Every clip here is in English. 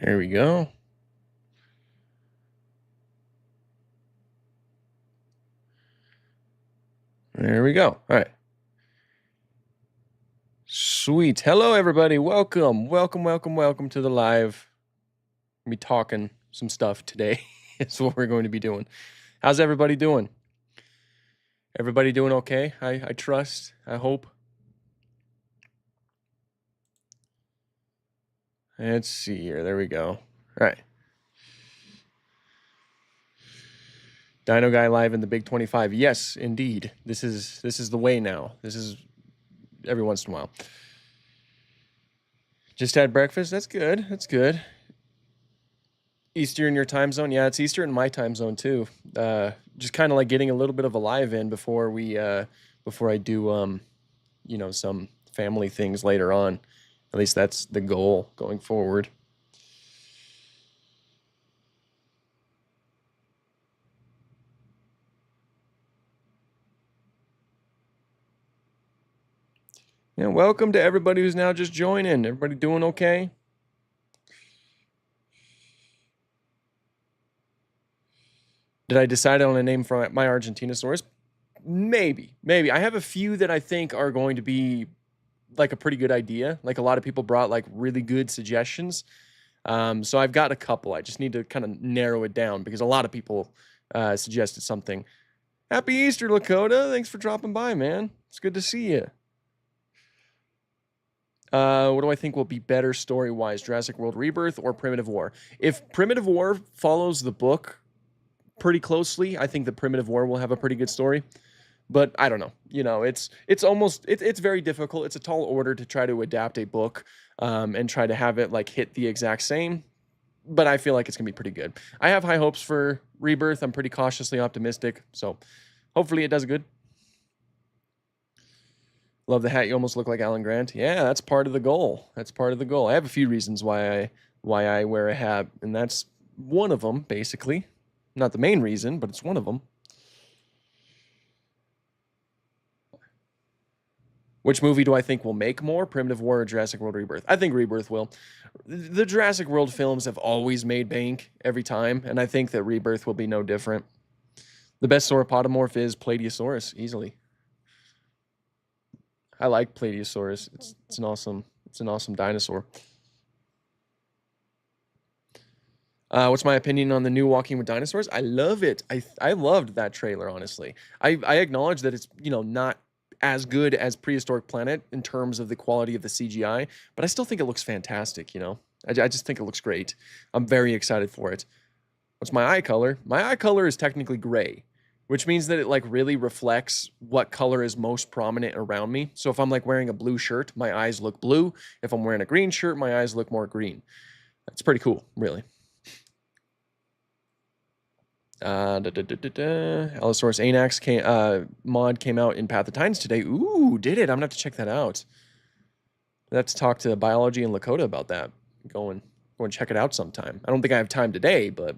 There we go. There we go. All right. Sweet. Hello, everybody. Welcome to the live. We'll be talking some stuff today. That's what we're going to be doing. How's everybody doing? Everybody doing okay? I trust. I hope. Let's see here. There we go. All right. Dino Guy live in the Big 25. Yes, indeed. This is the way now. This is every once in a while. Just had breakfast. That's good. That's good. Easter in your time zone? Yeah, it's Easter in my time zone too. Just kind of like getting a little bit of a live in before we before I do some family things later on. At least that's the goal going forward. Yeah, welcome to everybody who's now just joining. Everybody doing okay? Did I decide on a name for my Argentinosaurus? Maybe. I have a few that I think are going to be like a pretty good idea. Like a lot of people brought like really good suggestions. So I've got a couple. I just need to kind of narrow it down because a lot of people suggested something. Happy Easter, Lakota. Thanks for dropping by, man. It's good to see you. What do I think will be better story-wise, Jurassic World Rebirth or Primitive War? If Primitive War follows the book pretty closely, I think the Primitive War will have a pretty good story. But I don't know. You know, it's very difficult. It's a tall order to try to adapt a book and try to have it like hit the exact same. But I feel like it's gonna be pretty good. I have high hopes for Rebirth. I'm pretty cautiously optimistic. So hopefully it does good. Love the hat. You almost look like Alan Grant. Yeah, that's part of the goal. That's part of the goal. I have a few reasons why I wear a hat, and that's one of them, basically. Not the main reason, but it's one of them. Which movie do I think will make more, Primitive War or Jurassic World Rebirth? I think Rebirth will. The Jurassic World films have always made bank every time, and I think that Rebirth will be no different. The best sauropodomorph is Plateosaurus, easily. I like Plateosaurus. It's an awesome dinosaur. What's my opinion on the new Walking with Dinosaurs? I love it. I loved that trailer, honestly. I acknowledge that it's not as good as Prehistoric Planet in terms of the quality of the CGI, but I still think it looks fantastic. I just think it looks great. I'm very excited for it. What's my eye color? My eye color is technically gray, which means that it like really reflects what color is most prominent around me. So if I'm like wearing a blue shirt, my eyes look blue. If I'm wearing a green shirt, my eyes look more green. That's pretty cool, really. Allosaurus Anax mod came out in Path of Titans today. Ooh, did it? I'm gonna have to check that out. Let's talk to Biology and Lakota about that. Go and check it out sometime. I don't think I have time today, but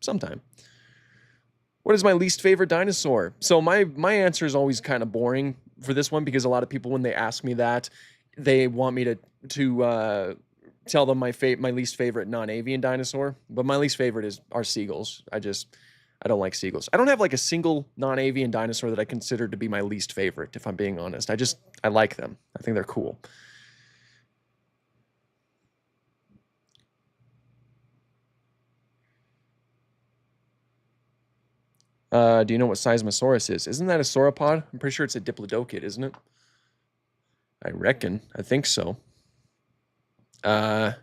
sometime. What is my least favorite dinosaur? So my answer is always kind of boring for this one because a lot of people, when they ask me that, they want me to tell them my least favorite non-avian dinosaur. But my least favorite are seagulls. I don't like seagulls. I don't have like a single non-avian dinosaur that I consider to be my least favorite, if I'm being honest. I like them. I think they're cool. Do you know what Seismosaurus is? Isn't that a sauropod? I'm pretty sure it's a diplodocid, isn't it? I reckon. I think so. I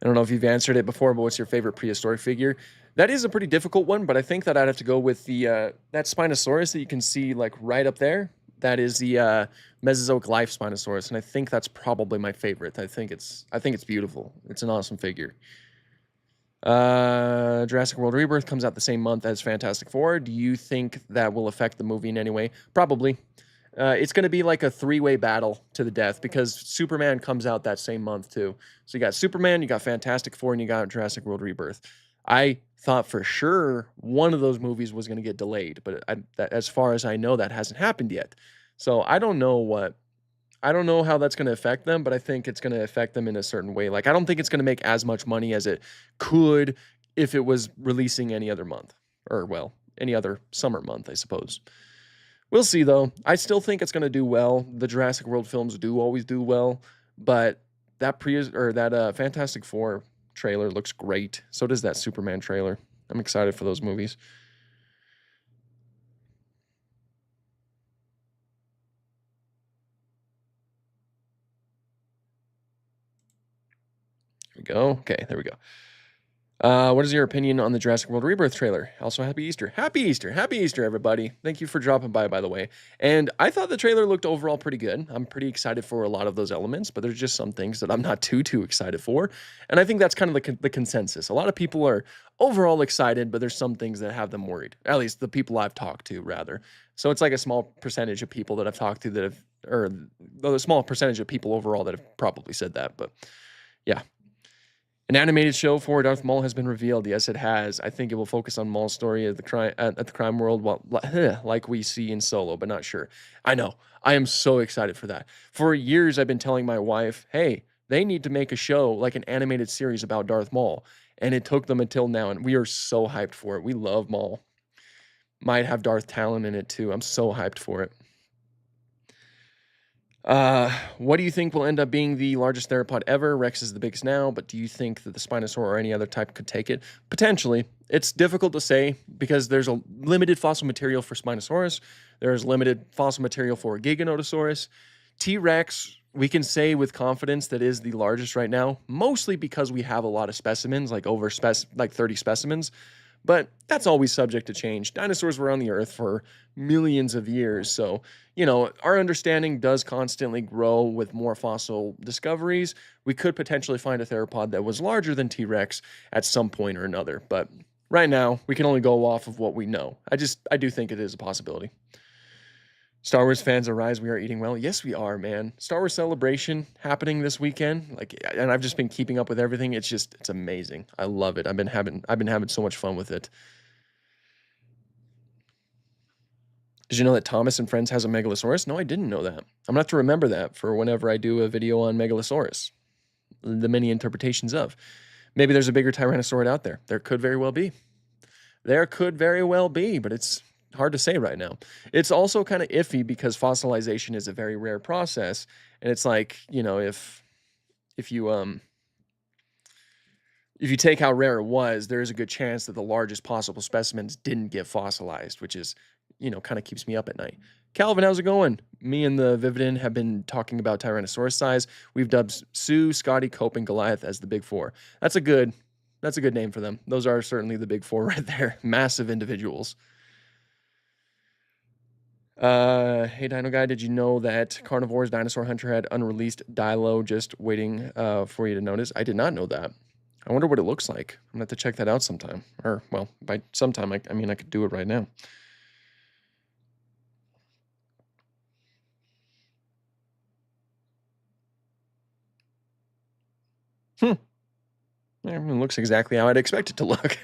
don't know if you've answered it before, but what's your favorite prehistoric figure? That is a pretty difficult one, but I think that I'd have to go with the that Spinosaurus that you can see like right up there. That is the Mesozoic life Spinosaurus, and I think that's probably my favorite. I think it's beautiful. It's an awesome figure. Jurassic World Rebirth comes out the same month as Fantastic Four. Do you think that will affect the movie in any way? Probably. It's going to be like a three-way battle to the death because Superman comes out that same month too. So you got Superman, you got Fantastic Four, and you got Jurassic World Rebirth. I thought for sure one of those movies was going to get delayed, but as far as I know, that hasn't happened yet. So I don't know what I don't know how that's gonna affect them, but I think it's gonna affect them in a certain way. Like, I don't think it's gonna make as much money as it could if it was releasing any other month, or, well, any other summer month, I suppose. We'll see, though. I still think it's gonna do well. The Jurassic World films do always do well, but that Fantastic Four trailer looks great. So does that Superman trailer. I'm excited for those movies. Here we go. Okay, there we go. What is your opinion on the Jurassic World Rebirth trailer? Also, happy Easter. Happy Easter. Happy Easter, everybody. Thank you for dropping by the way. And I thought the trailer looked overall pretty good. I'm pretty excited for a lot of those elements, but there's just some things that I'm not too excited for. And I think that's kind of the consensus. A lot of people are overall excited, but there's some things that have them worried. At least the people I've talked to, rather. So it's like a small percentage of people that I've talked to that have, or a small percentage of people overall that have probably said that. But yeah. An animated show for Darth Maul has been revealed. Yes, it has. I think it will focus on Maul's story at the crime world, like we see in Solo, but not sure. I know. I am so excited for that. For years, I've been telling my wife, hey, they need to make a show, like an animated series about Darth Maul. And it took them until now, and we are so hyped for it. We love Maul. Might have Darth Talon in it, too. I'm so hyped for it. What do you think will end up being the largest theropod ever? Rex is the biggest now, but do you think that the Spinosaur or any other type could take it? Potentially. It's difficult to say because there's a limited fossil material for Spinosaurus. There's limited fossil material for Giganotosaurus. T-Rex, we can say with confidence that is the largest right now, mostly because we have a lot of specimens, like like 30 specimens. But that's always subject to change. Dinosaurs were on the Earth for millions of years, so, you know, our understanding does constantly grow with more fossil discoveries. We could potentially find a theropod that was larger than T-Rex at some point or another, but right now, we can only go off of what we know. I do think it is a possibility. Star Wars fans arise, we are eating well. Yes, we are, man. Star Wars Celebration happening this weekend. Like, and I've just been keeping up with everything. It's amazing. I love it. I've been having so much fun with it. Did you know that Thomas and Friends has a Megalosaurus? No, I didn't know that. I'm gonna have to remember that for whenever I do a video on Megalosaurus. The many interpretations of. Maybe there's a bigger Tyrannosaurid out there. There could very well be. There could very well be, but it's hard to say right now. It's also kind of iffy because fossilization is a very rare process, and it's like, you know, if you take how rare it was, there is a good chance that the largest possible specimens didn't get fossilized, which is, you know, kind of keeps me up at night. Calvin, how's it going? Me and the Vividin have been talking about Tyrannosaurus size. We've dubbed Sue, Scotty, Cope, and Goliath as the Big Four. That's a good name for them. Those are certainly the Big Four right there. Massive individuals. Hey Dino Guy, did you know that Carnivore's Dinosaur Hunter had unreleased Dilo just waiting for you to notice? I did not know that. I wonder what it looks like. I'm gonna have to check that out sometime. Or, well, by sometime, I mean, I could do it right now. It looks exactly how I'd expect it to look.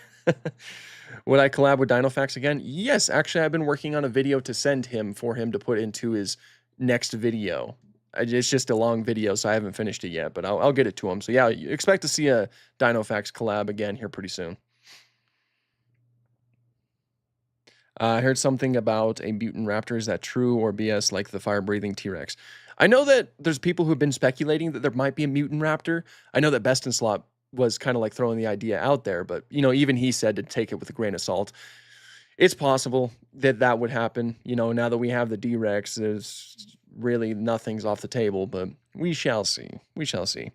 Would I collab with Dinofax again? Yes, actually, I've been working on a video to send him for him to put into his next video. It's just a long video, so I haven't finished it yet, but I'll get it to him. So yeah, you expect to see a Dinofax collab again here pretty soon. I heard something about a mutant raptor. Is that true or BS, like the fire-breathing T-Rex? I know that there's people who've been speculating that there might be a mutant raptor. I know that Best in Slot was kind of like throwing the idea out there, but, you know, even he said to take it with a grain of salt. It's possible that that would happen. You know, now that we have the D-Rex, there's really nothing's off the table, but we shall see. We shall see.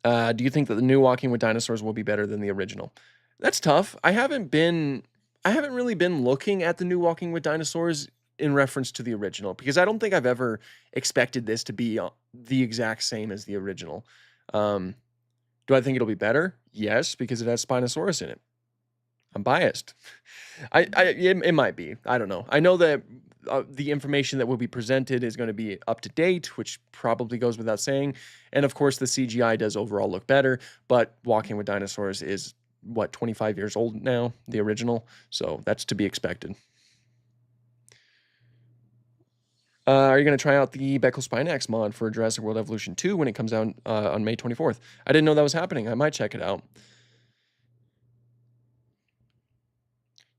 Do you think that the new Walking with Dinosaurs will be better than the original? That's tough. I haven't really been looking at the new Walking with Dinosaurs in reference to the original because I don't think I've ever expected this to be the exact same as the original. Do I think it'll be better? Yes, because it has Spinosaurus in it. I'm biased. It might be. I don't know. I know that the information that will be presented is going to be up to date, which probably goes without saying. And of course, the CGI does overall look better. But Walking with Dinosaurs is, what, 25 years old now, the original? So that's to be expected. Are you going to try out the Beckel Spinax mod for Jurassic World Evolution 2 when it comes out on May 24th? I didn't know that was happening. I might check it out.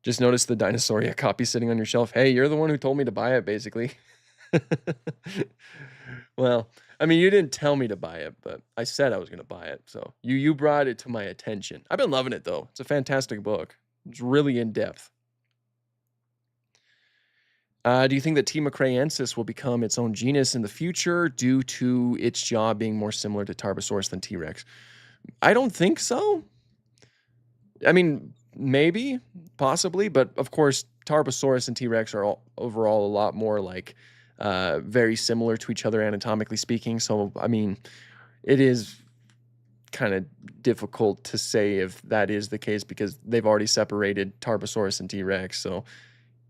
Just noticed the Dinosauria copy sitting on your shelf. Hey, you're the one who told me to buy it, basically. Well, I mean, you didn't tell me to buy it, but I said I was going to buy it. So you brought it to my attention. I've been loving it, though. It's a fantastic book. It's really in depth. Do you think that T. macraensis will become its own genus in the future due to its jaw being more similar to Tarbosaurus than T-Rex? I don't think so. I mean, maybe, possibly, but of course, Tarbosaurus and T-Rex are overall a lot more like very similar to each other anatomically speaking. So, I mean, it is kind of difficult to say if that is the case because they've already separated Tarbosaurus and T-Rex. So,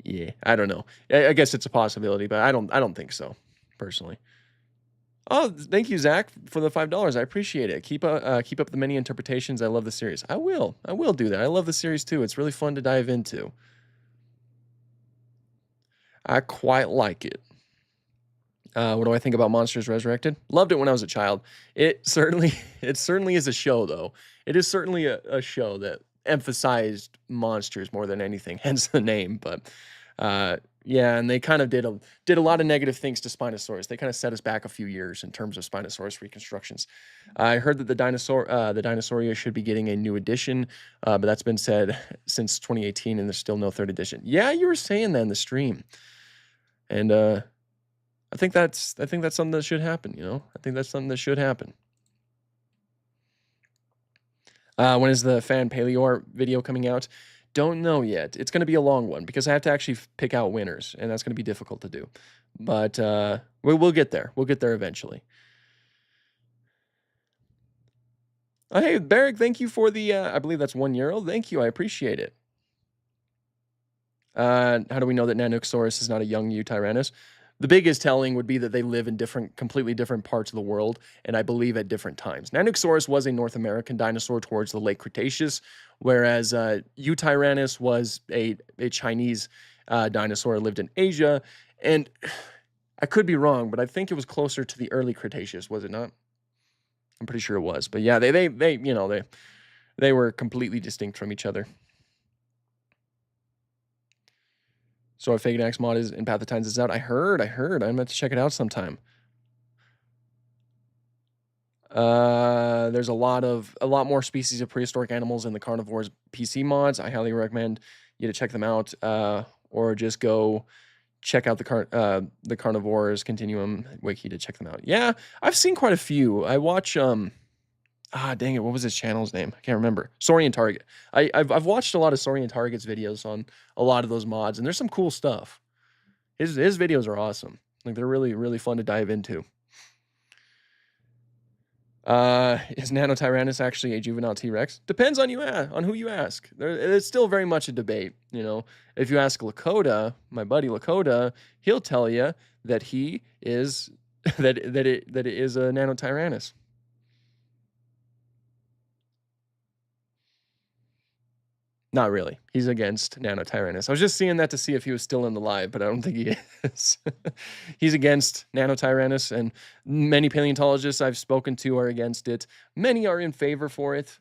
yeah, I don't know. I guess it's a possibility, but I don't think so, personally. Oh, thank you, Zach, for the $5. I appreciate it. Keep up the many interpretations. I love the series. I will do that. I love the series too. It's really fun to dive into. I quite like it. What do I think about Monsters Resurrected? Loved it when I was a child. It certainly is a show, though. It is certainly a show that emphasized monsters more than anything, hence the name. But yeah, and they kind of did a lot of negative things to Spinosaurus. They kind of set us back a few years in terms of Spinosaurus reconstructions. I heard that the Dinosauria should be getting a new edition, but that's been said since 2018, and there's still no third edition. Yeah, you were saying that in the stream, and I think that's something that should happen. You know, I think that's something that should happen. When is the Fan Paleor video coming out? Don't know yet. It's going to be a long one because I have to actually pick out winners, and that's going to be difficult to do. But we'll get there. We'll get there eventually. Oh, hey, Barrick, thank you for the, I believe that's €1. Thank you. I appreciate it. How do we know that Nanoxaurus is not a young Eutyrannus? The biggest telling would be that they live in completely different parts of the world, and I believe at different times. Nanoxaurus was a North American dinosaur towards the late Cretaceous, whereas Eutyrannus was a Chinese dinosaur, lived in Asia, and I could be wrong, but I think it was closer to the early Cretaceous, was it not? I'm pretty sure it was, but yeah, they were completely distinct from each other. So a Faganax mod is in Path of Tines is out. I heard. I'm going to check it out sometime. There's a lot more species of prehistoric animals in the Carnivores PC mods. I highly recommend you to check them out, or just go check out the Carnivores Continuum wiki to check them out. Yeah, I've seen quite a few. I watch dang it, what was his channel's name? I can't remember. Saurian Target. I've watched a lot of Saurian Target's videos on a lot of those mods, and there's some cool stuff. His videos are awesome. Like, they're really, really fun to dive into. Is Nanotyrannus actually a juvenile T-Rex? Depends on who you ask. It's still very much a debate, you know. If you ask Lakota, my buddy Lakota, he'll tell you that he is that it is a Nanotyrannus. Not really. He's against Nanotyrannus. I was just seeing that to see if he was still in the live, but I don't think he is. He's against Nanotyrannus, and many paleontologists I've spoken to are against it. Many are in favor for it.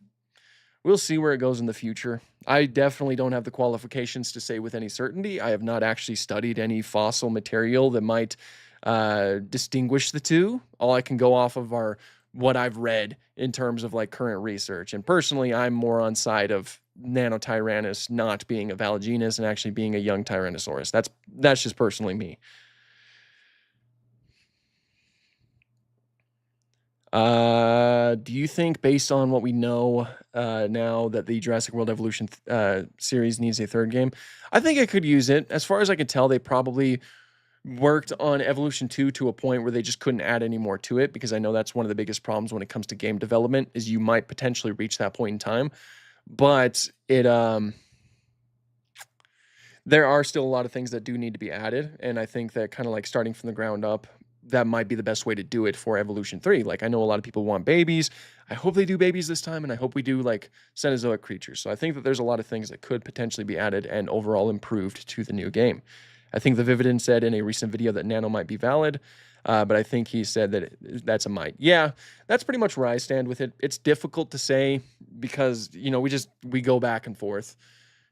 We'll see where it goes in the future. I definitely don't have the qualifications to say with any certainty. I have not actually studied any fossil material that might distinguish the two. All I can go off of are what I've read in terms of like current research. And personally, I'm more on side of Nanotyrannus not being a valid genus and actually being a young Tyrannosaurus. That's just personally me. Do you think, based on what we know now, that the Jurassic World Evolution series needs a third game? I think it could use it. As far as I can tell, they probably worked on Evolution 2 to a point where they just couldn't add any more to it, because I know that's one of the biggest problems when it comes to game development, is you might potentially reach that point in time. But there are still a lot of things that do need to be added, and I think that kind of like starting from the ground up, that might be the best way to do it for Evolution 3. Like, I know a lot of people want babies. I hope they do babies this time, and I hope we do like Cenozoic creatures. So I think that there's a lot of things that could potentially be added and overall improved to the new game. I think the Vividin said in a recent video that nano might be valid, but I think he said that that's a might. Yeah, that's pretty much where I stand with it. It's difficult to say because, we go back and forth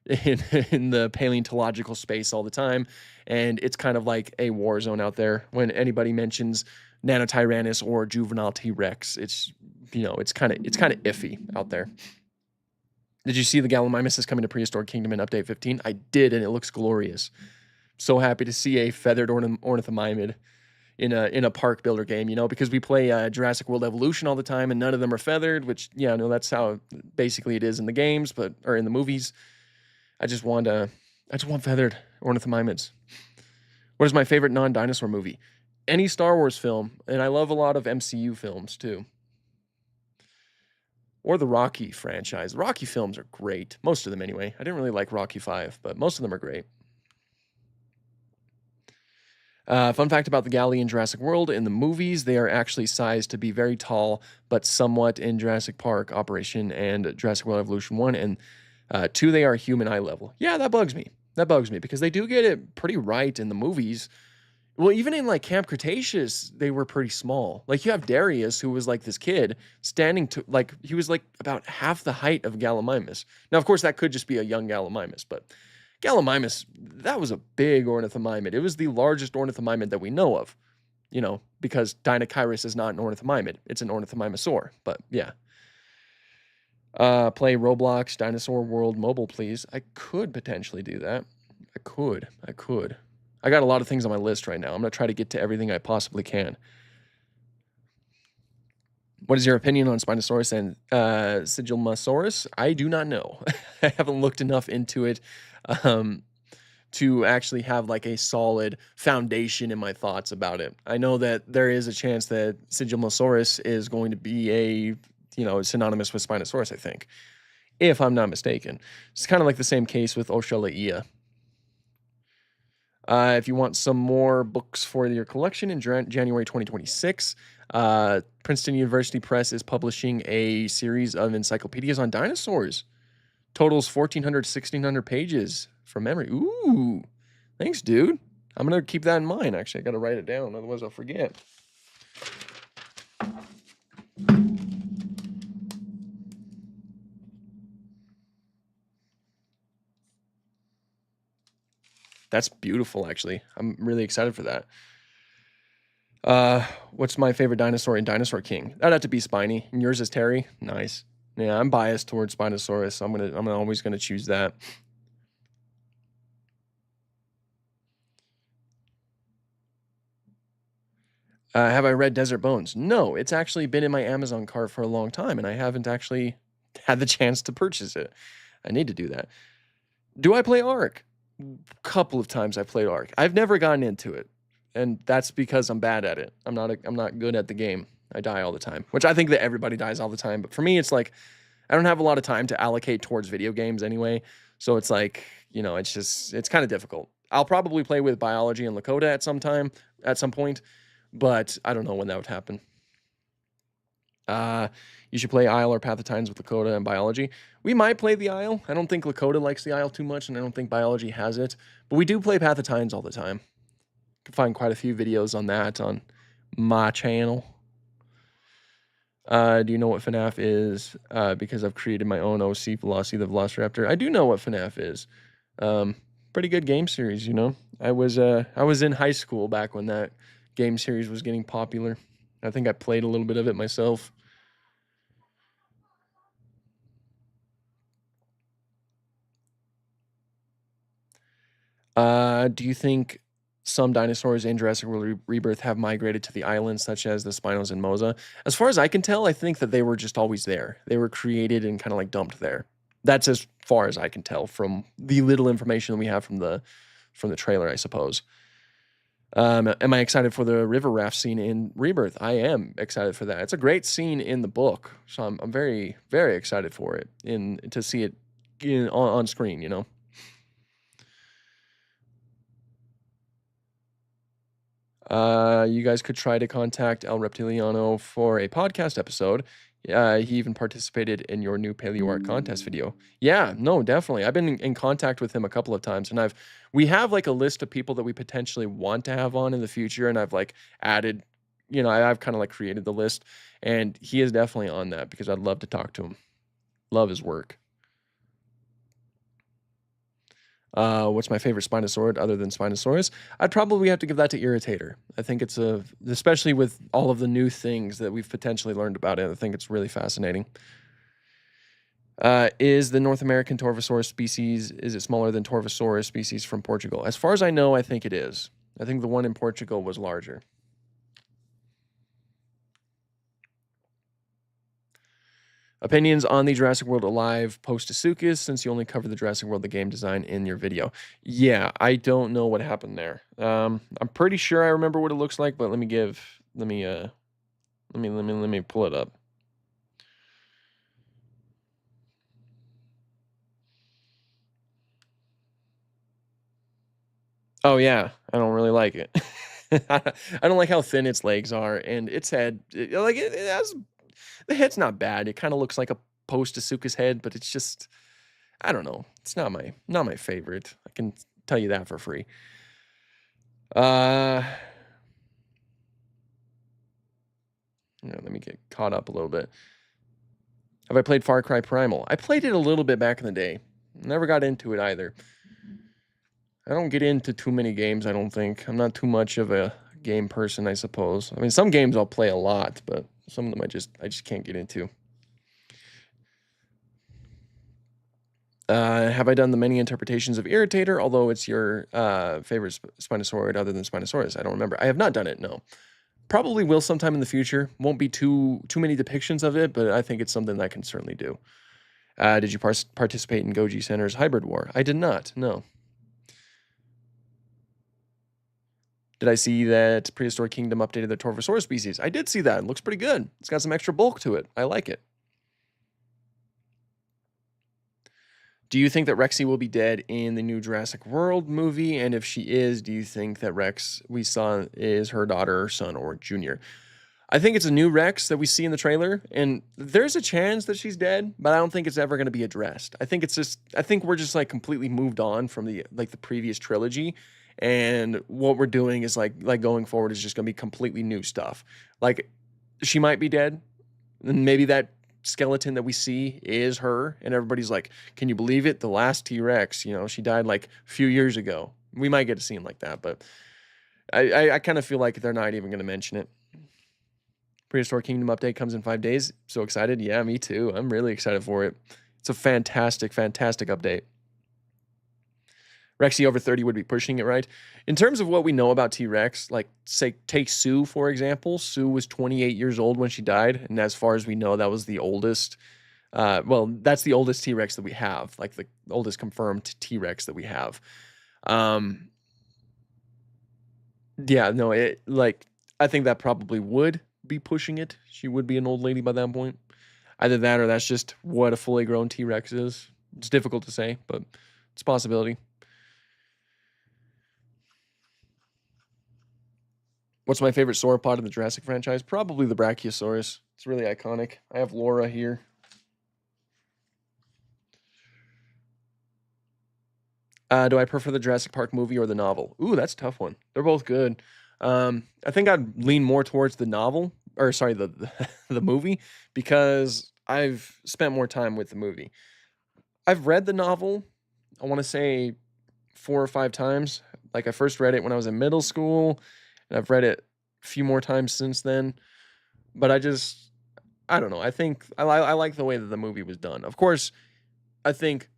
in in the paleontological space all the time, and it's kind of like a war zone out there when anybody mentions Nanotyrannus or juvenile T-Rex. It's kind of iffy out there. Did you see the Gallimimus is coming to Prehistoric Kingdom in Update 15? I did, and it looks glorious. So happy to see a feathered ornithomimid in a park builder game, because we play Jurassic World Evolution all the time, and none of them are feathered, which, that's how basically it is in the games, or in the movies. I just want feathered ornithomimids. What is my favorite non-dinosaur movie? Any Star Wars film, and I love a lot of MCU films too. Or the Rocky franchise. The Rocky films are great. Most of them anyway. I didn't really like Rocky 5, but most of them are great. Fun fact about the Galley in Jurassic World. In the movies, they are actually sized to be very tall, but somewhat in Jurassic Park Operation and Jurassic World Evolution 1 and 2, they are human eye level. Yeah, that bugs me. That bugs me because they do get it pretty right in the movies. Well, even in like Camp Cretaceous, they were pretty small. Like you have Darius, who was like this kid standing to he was like about half the height of Gallimimus. Now, of course, that could just be a young Gallimimus, but Gallimimus, that was a big ornithomimid. It was the largest ornithomimid that we know of, because Dinochirus is not an ornithomimid. It's an ornithomimosaur, but yeah. Play Roblox Dinosaur World mobile, please. I could potentially do that. I could. I got a lot of things on my list right now. I'm going to try to get to everything I possibly can. What is your opinion on Spinosaurus and Sigilmosaurus? I do not know. I haven't looked enough into it to actually have like a solid foundation in my thoughts about it. I know that there is a chance that Sigilmosaurus is going to be synonymous with Spinosaurus, I think, if I'm not mistaken. It's kind of like the same case with Oshalaia. If you want some more books for your collection in January 2026, Princeton University Press is publishing a series of encyclopedias on dinosaurs. Totals 1,400, 1,600 pages from memory. Ooh, thanks, dude. I'm going to keep that in mind. Actually, I got to write it down, otherwise I'll forget. That's beautiful, actually. I'm really excited for that. What's my favorite dinosaur in Dinosaur King? That'd have to be Spiny. And yours is Terry? Nice. Yeah, I'm biased towards Spinosaurus. I'm always gonna choose that. Have I read Desert Bones? No, it's actually been in my Amazon cart for a long time, and I haven't actually had the chance to purchase it. I need to do that. Do I play Ark? Couple of times I played Ark. I've never gotten into it, and that's because I'm bad at it. I'm not good at the game. I die all the time, which I think that everybody dies all the time. But for me, it's like I don't have a lot of time to allocate towards video games anyway. So it's like, it's kind of difficult. I'll probably play with biology and Lakota at some point, but I don't know when that would happen. You should play Isle or Path of Titans with Lakota and biology. We might play the Isle. I don't think Lakota likes the Isle too much, and I don't think biology has it. But we do play Path of Titans all the time. You can find quite a few videos on that on my channel. Do you know what FNAF is? Because I've created my own OC Velocity the Velociraptor. I do know what FNAF is. Pretty good game series, I was in high school back when that game series was getting popular. I think I played a little bit of it myself. Do you think some dinosaurs in Jurassic World Rebirth have migrated to the islands, such as the Spinos and Mosa? As far as I can tell, I think that they were just always there. They were created and kind of like dumped there. That's as far as I can tell from the little information that we have from the trailer, I suppose. Am I excited for the river raft scene in Rebirth? I am excited for that. It's a great scene in the book, so I'm very, very excited for it to see it on screen. You guys could try to contact El Reptiliano for a podcast episode. He even participated in your new paleo art contest video. Yeah, no, definitely. I've been in contact with him a couple of times, and we have like a list of people that we potentially want to have on in the future, and I've like added, I've kind of like created the list, and he is definitely on that because I'd love to talk to him. Love his work. What's my favorite Spinosaurus other than Spinosaurus? I'd probably have to give that to Irritator. I think it's especially with all of the new things that we've potentially learned about it, I think it's really fascinating. Is the North American Torvosaurus species, is it smaller than Torvosaurus species from Portugal? As far as I know, I think it is. I think the one in Portugal was larger. Opinions on the Jurassic World Alive post-Asukas, since you only covered the Jurassic World the game design in your video. Yeah, I don't know what happened there. I'm pretty sure I remember what it looks like, but let me pull it up. Oh yeah, I don't really like it. I don't like how thin its legs are and its head. It has the head's not bad. It kind of looks like a post-Asuka's head, but it's just I don't know. It's not my favorite. I can tell you that for free. Let me get caught up a little bit. Have I played Far Cry Primal? I played it a little bit back in the day. Never got into it either. I don't get into too many games, I don't think. I'm not too much of a game person, I suppose. I mean, some games I'll play a lot, but some of them I just can't get into. Have I done the many interpretations of Irritator, although it's your favorite Spinosaurid other than Spinosaurus? I don't remember. I have not done it, no. Probably will sometime in the future. Won't be too many depictions of it, but I think it's something that I can certainly do. Did you participate in Goji Center's Hybrid War? I did not, no. Did I see that Prehistoric Kingdom updated the Torvosaurus species? I did see that. It looks pretty good. It's got some extra bulk to it. I like it. Do you think that Rexy will be dead in the new Jurassic World movie? And if she is, do you think that Rex we saw is her daughter, son, or junior? I think it's a new Rex that we see in the trailer, and there's a chance that she's dead, but I don't think it's ever going to be addressed. I think we're just like completely moved on from the previous trilogy, and what we're doing is like going forward is just going to be completely new stuff. Like she might be dead, and maybe that skeleton that we see is her, and everybody's like, "Can you believe it? The last T-Rex, she died like a few years ago." We might get a scene like that, but I kind of feel like they're not even going to mention it. Prehistoric Kingdom update comes in 5 days. So excited. Yeah, me too. I'm really excited for it. It's a fantastic, fantastic update. Rexy over 30 would be pushing it, right? In terms of what we know about T-Rex, like, say, take Sue, for example. Sue was 28 years old when she died. And as far as we know, that was the oldest. That's the oldest T-Rex that we have. Like, the oldest confirmed T-Rex that we have. Yeah, no, I think that probably would be pushing it. She would be an old lady by that point. Either that or that's just what a fully grown T-Rex is. It's difficult to say, but it's a possibility. What's my favorite sauropod in the Jurassic franchise? Probably the Brachiosaurus. It's really iconic. I have Laura here. Do I prefer the Jurassic Park movie or the novel? Ooh, that's a tough one. They're both good. I think I'd lean more towards the novel, or sorry, the the movie, because I've spent more time with the movie. I've read the novel, I want to say 4 or 5 times. Like I first read it when I was in middle school, and I've read it a few more times since then. But I don't know. I think I like the way that the movie was done. Of course, I think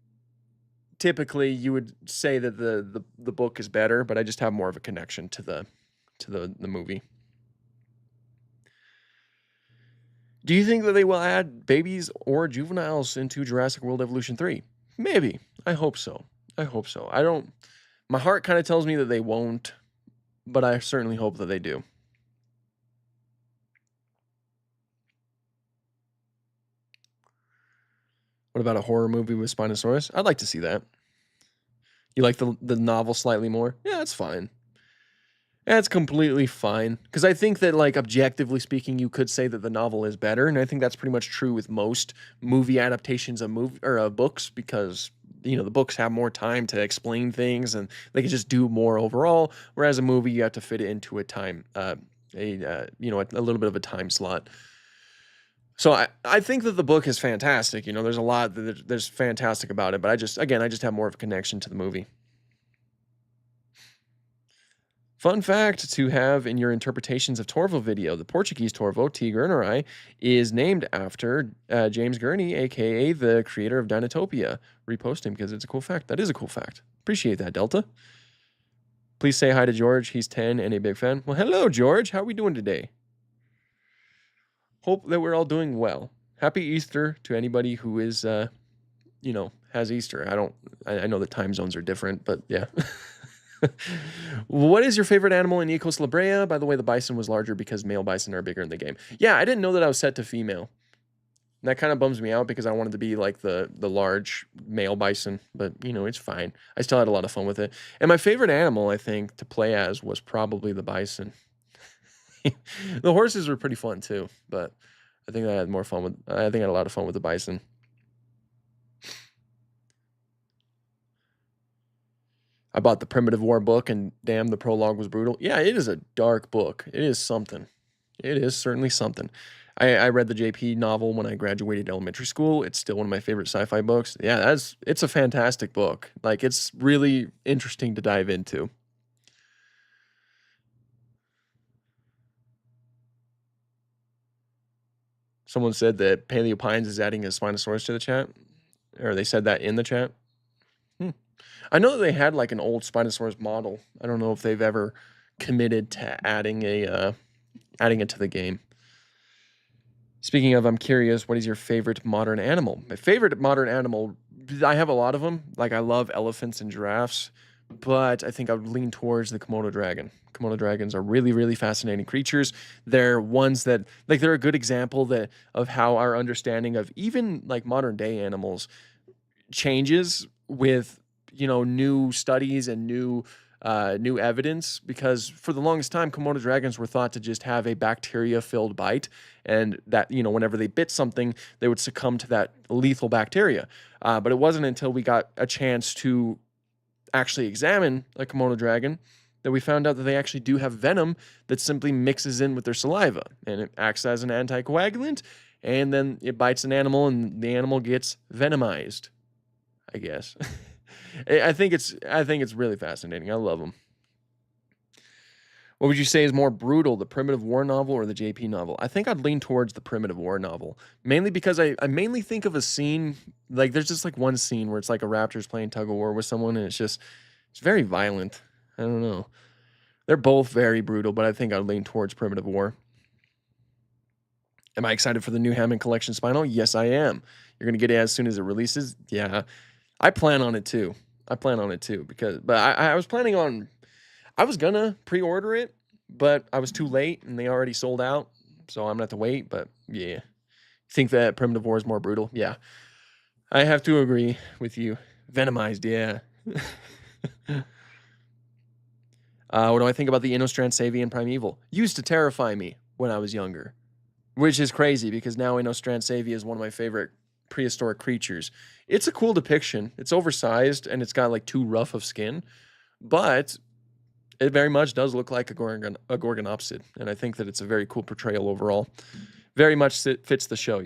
typically you would say that the book is better, but I just have more of a connection to the movie. Do you think that they will add babies or juveniles into Jurassic World Evolution 3? Maybe. I hope so. I hope so. I don't. My heart kind of tells me that they won't, but I certainly hope that they do. What about a horror movie with Spinosaurus? I'd like to see that. You like the novel slightly more? Yeah, that's fine. That's completely fine, because I think that, like, objectively speaking, you could say that the novel is better, and I think that's pretty much true with most movie adaptations of books, because, the books have more time to explain things, and they can just do more overall, whereas a movie, you have to fit it into a time, a little bit of a time slot. So I think that the book is fantastic, there's a lot that there's fantastic about it, but I just have more of a connection to the movie. Fun fact to have in your interpretations of Torval video: the Portuguese Torval, T. Gurneri, is named after James Gurney, aka the creator of Dinotopia. Repost him because it's a cool fact. That is a cool fact. Appreciate that, Delta. Please say hi to George. He's 10 and a big fan. Well, hello, George. How are we doing today? Hope that we're all doing well. Happy Easter to anybody who is, has Easter. I know the time zones are different, but yeah. What is your favorite animal in Ecos La Brea? By the way, the bison was larger because male bison are bigger in the game. Yeah, I didn't know that I was set to female. And that kind of bums me out because I wanted to be like the large male bison, but it's fine. I still had a lot of fun with it. And my favorite animal, I think, to play as was probably the bison. The horses were pretty fun too, but I think I had a lot of fun with the bison. I bought the Primitive War book, and damn, the prologue was brutal. Yeah, it is a dark book. It is something. It is certainly something. I read the JP novel when I graduated elementary school. It's still one of my favorite sci-fi books. Yeah, it's a fantastic book. Like, it's really interesting to dive into. Someone said that Paleopines is adding a Spinosaurus to the chat, or they said that in the chat. I know that they had like an old Spinosaurus model. I don't know if they've ever committed to adding it to the game. Speaking of, I'm curious, what is your favorite modern animal? My favorite modern animal, I have a lot of them. Like, I love elephants and giraffes, but I think I would lean towards the Komodo dragon. Komodo dragons are really, really fascinating creatures. They're ones that, like, they're a good example of how our understanding of even like modern day animals changes with new studies and new evidence, because for the longest time Komodo dragons were thought to just have a bacteria filled bite, and that whenever they bit something they would succumb to that lethal bacteria, but it wasn't until we got a chance to actually examine a Komodo dragon that we found out that they actually do have venom that simply mixes in with their saliva, and it acts as an anticoagulant, and then it bites an animal and the animal gets venomized, I guess. I think it's really fascinating. I love them. What would you say is more brutal, the Primitive War novel or the JP novel? I think I'd lean towards the Primitive War novel, mainly because I mainly think of a scene, like there's just like one scene where it's like a raptor's playing tug of war with someone, and it's very violent. I don't know. They're both very brutal, but I think I'd lean towards Primitive War. Am I excited for the new Hammond Collection Spinal? Yes, I am. You're gonna get it as soon as it releases? Yeah. I plan on it too. But I was planning on, I was gonna pre-order it, but I was too late and they already sold out, so I'm gonna have to wait. But yeah, think that Primitive War is more brutal? Yeah, I have to agree with you. Venomized, yeah. What do I think about the Innostrand Savian Primeval? Used to terrify me when I was younger, which is crazy because now Innostrand Savia is one of my favorite prehistoric creatures. It's a cool depiction. It's oversized and it's got like too rough of skin, but it very much does look like a Gorgonopsid, and I think that it's a very cool portrayal overall. Very much fits the show,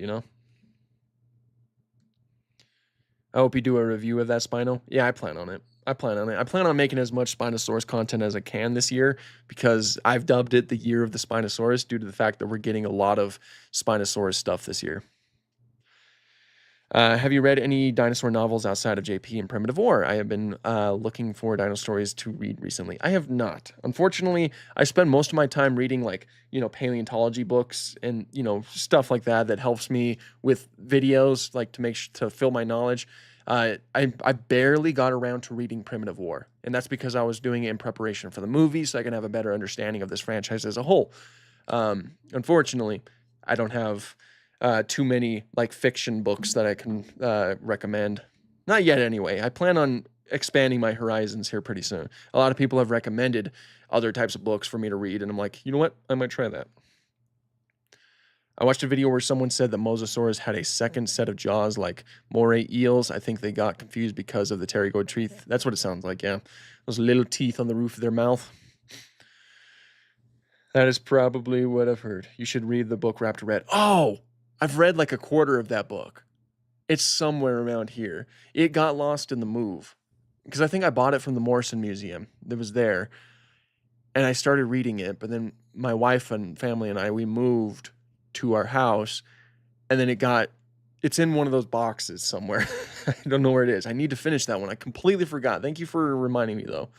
I hope you do a review of that Spino. Yeah, I plan on it. I plan on making as much Spinosaurus content as I can this year, because I've dubbed it the year of the Spinosaurus due to the fact that we're getting a lot of Spinosaurus stuff this year. Have you read any dinosaur novels outside of JP and Primitive War? I have been looking for dino stories to read recently. I have not. Unfortunately, I spend most of my time reading like, paleontology books and, stuff like that helps me with videos, like to fill my knowledge. I barely got around to reading Primitive War, and that's because I was doing it in preparation for the movie so I can have a better understanding of this franchise as a whole. Unfortunately, I don't have too many like fiction books that I can recommend. Not yet, anyway. I plan on expanding my horizons here pretty soon. A lot of people have recommended other types of books for me to read, and I'm like, you know what? I might try that. I watched a video where someone said that mosasaurs had a second set of jaws like moray eels. I think they got confused because of the pterygoid teeth. That's what it sounds like, yeah. Those little teeth on the roof of their mouth. That is probably what I've heard. You should read the book Raptor Red. Oh, I've read like a quarter of that book. It's somewhere around here. It got lost in the move because I think I bought it from the Morrison Museum. It was there. And I started reading it, but then my wife and family and I, we moved to our house, and then it's in one of those boxes somewhere. I don't know where it is. I need to finish that one. I completely forgot. Thank you for reminding me, though.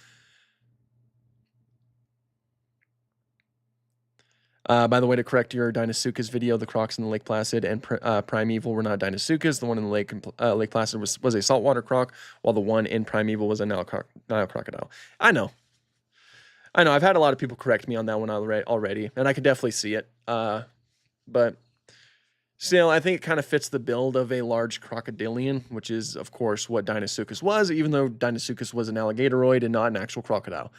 By the way, to correct your Deinosuchus video, the crocs in the Lake Placid and Primeval were not Deinosuchus. The one in the Lake Placid was a saltwater croc, while the one in Primeval was a Nile crocodile. I know. I've had a lot of people correct me on that one already, and I can definitely see it. But still, I think it kind of fits the build of a large crocodilian, which is, of course, what Deinosuchus was, even though Deinosuchus was an alligatorid and not an actual crocodile.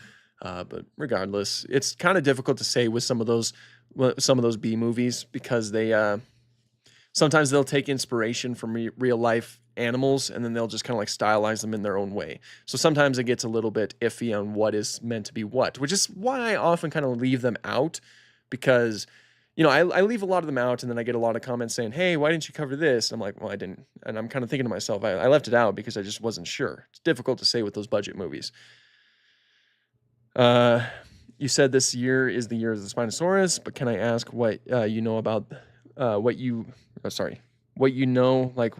But regardless, it's kind of difficult to say with some of those B movies because they sometimes they'll take inspiration from real life animals and then they'll just kind of like stylize them in their own way. So sometimes it gets a little bit iffy on what is meant to be what, which is why I often kind of leave them out because, I leave a lot of them out and then I get a lot of comments saying, hey, why didn't you cover this? And I'm like, well, I didn't. And I'm kind of thinking to myself, I left it out because I just wasn't sure. It's difficult to say with those budget movies. You said this year is the year of the Spinosaurus, but can I ask what you know about what you know, like,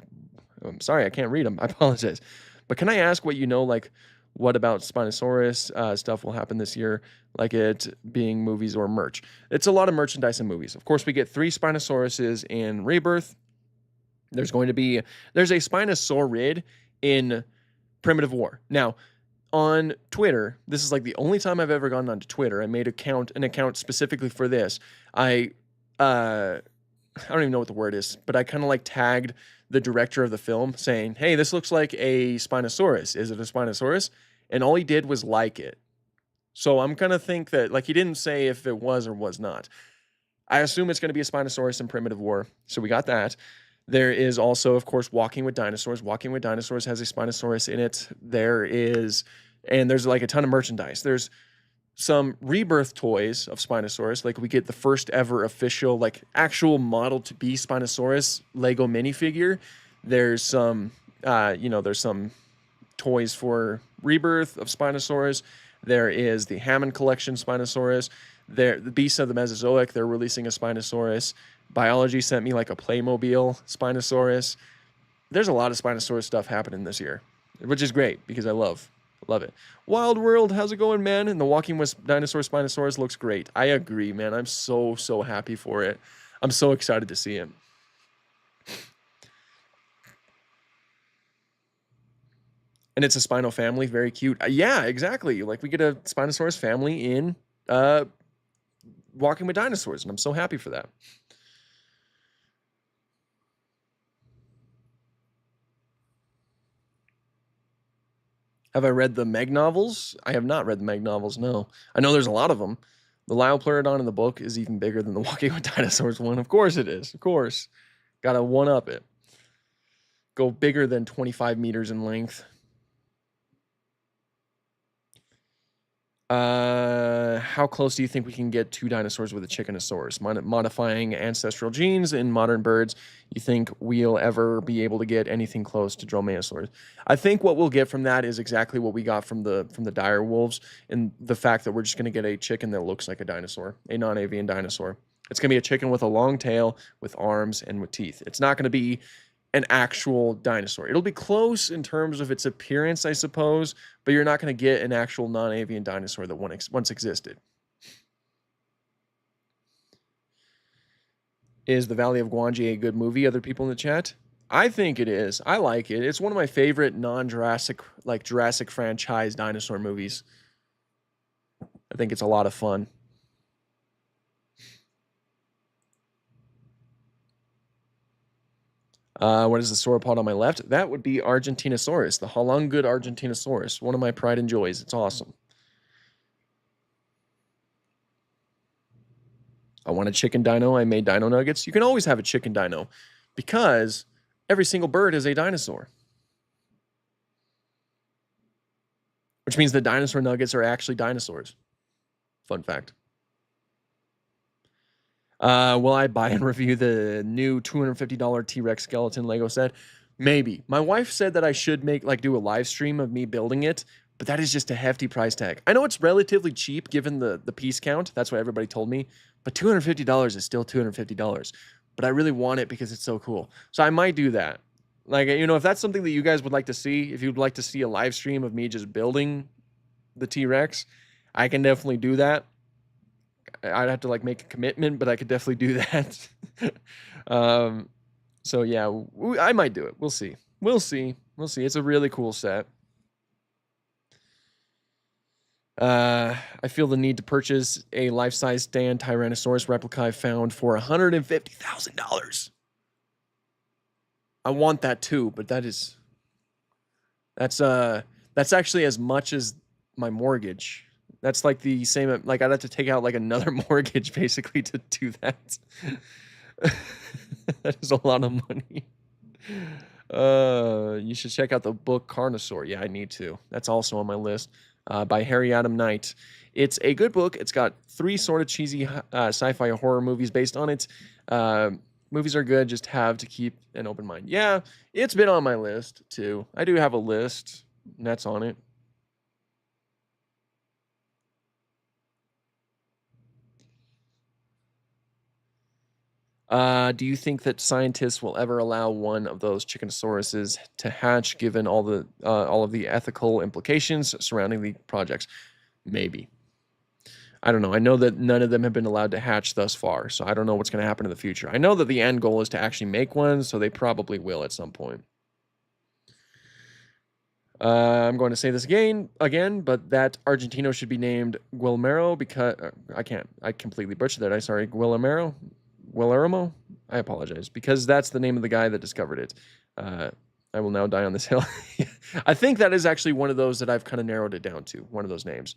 I'm sorry, I can't read them. I apologize. But can I ask what you know, like, what about Spinosaurus stuff will happen this year, like it being movies or merch? It's a lot of merchandise and movies. Of course, we get 3 Spinosauruses in Rebirth. There's a Spinosaurid in Primitive War. Now, on Twitter, this is like the only time I've ever gone onto Twitter. I made an account specifically for this. I don't even know what the word is, but I kind of like tagged the director of the film saying, hey, this looks like a Spinosaurus. Is it a Spinosaurus? And all he did was like it. So I'm going to think that, like, he didn't say if it was or was not. I assume it's going to be a Spinosaurus in Primitive War. So we got that. There is also, of course, Walking with Dinosaurs. Walking with Dinosaurs has a Spinosaurus in it. There's like a ton of merchandise. There's some Rebirth toys of Spinosaurus. Like we get the first ever official, like actual model to be Spinosaurus Lego minifigure. There's some, there's some toys for Rebirth of Spinosaurus. There is the Hammond Collection Spinosaurus. The Beasts of the Mesozoic, they're releasing a Spinosaurus. Biology sent me like a Playmobil Spinosaurus. There's a lot of Spinosaurus stuff happening this year, which is great because I love it. Wild World, how's it going, man? And the Walking with Dinosaur Spinosaurus looks great. I agree, man. I'm so happy for it. I'm so excited to see it. And it's a Spino family, very cute. Yeah, exactly. Like we get a Spinosaurus family in Walking with Dinosaurs, and I'm so happy for that. Have I read the Meg novels? I have not read the Meg novels, no. I know there's a lot of them. The Liopleurodon in the book is even bigger than the Walking with Dinosaurs one. Of course it is. Of course. Gotta one-up it. Go bigger than 25 meters in length. How close do you think we can get to dinosaurs with a Chickenosaurus? Modifying ancestral genes in modern birds, you think we'll ever be able to get anything close to dromaeosaurs? I think what we'll get from that is exactly what we got from the dire wolves, and the fact that we're just going to get a chicken that looks like a dinosaur, a non-avian dinosaur. It's going to be a chicken with a long tail, with arms, and with teeth. It's not going to be an actual dinosaur. It'll be close in terms of its appearance, I suppose, but you're not going to get an actual non-avian dinosaur that once existed. Is The Valley of Gwangi a good movie, other people in the chat? I think it is. I like it. It's one of my favorite non-Jurassic, like Jurassic franchise dinosaur movies. I think it's a lot of fun. What is the sauropod on my left? That would be Argentinosaurus, the Holungood Argentinosaurus. One of my pride and joys. It's awesome. I want a chicken dino. I made dino nuggets. You can always have a chicken dino because every single bird is a dinosaur. Which means the dinosaur nuggets are actually dinosaurs. Fun fact. Will I buy and review the new $250 T-Rex skeleton Lego set? Maybe. My wife said that I should do a live stream of me building it, but that is just a hefty price tag. I know it's relatively cheap given the piece count. That's what everybody told me. But $250 is still $250. But I really want it because it's so cool. So I might do that. Like, you know, if that's something that you guys would like to see, if you'd like to see a live stream of me just building the T-Rex, I can definitely do that. I'd have to like make a commitment, but I could definitely do that. So yeah, I might do it. We'll see. We'll see. We'll see. It's a really cool set. I feel the need to purchase a life-size stand Tyrannosaurus replica I found for $150,000. I want that too, but that's actually as much as my mortgage. That's like the same, like I'd have to take out like another mortgage basically to do that. That is a lot of money. You should check out the book Carnosaur. Yeah, I need to. That's also on my list. By Harry Adam Knight. It's a good book. It's got 3 sort of cheesy sci-fi horror movies based on it. Movies are good. Just have to keep an open mind. Yeah, it's been on my list too. I do have a list, and that's on it. Do you think that scientists will ever allow one of those Chickensauruses to hatch, given all of the ethical implications surrounding the projects? Maybe. I don't know. I know that none of them have been allowed to hatch thus far, so I don't know what's going to happen in the future. I know that the end goal is to actually make one, so they probably will at some point. I'm going to say this again, but that Argentino should be named Guillermo because I completely butchered that. Sorry, Guillermo. I apologize because that's the name of the guy that discovered it. I will now die on this hill. I think that is actually one of those that I've kind of narrowed it down to. One of those names.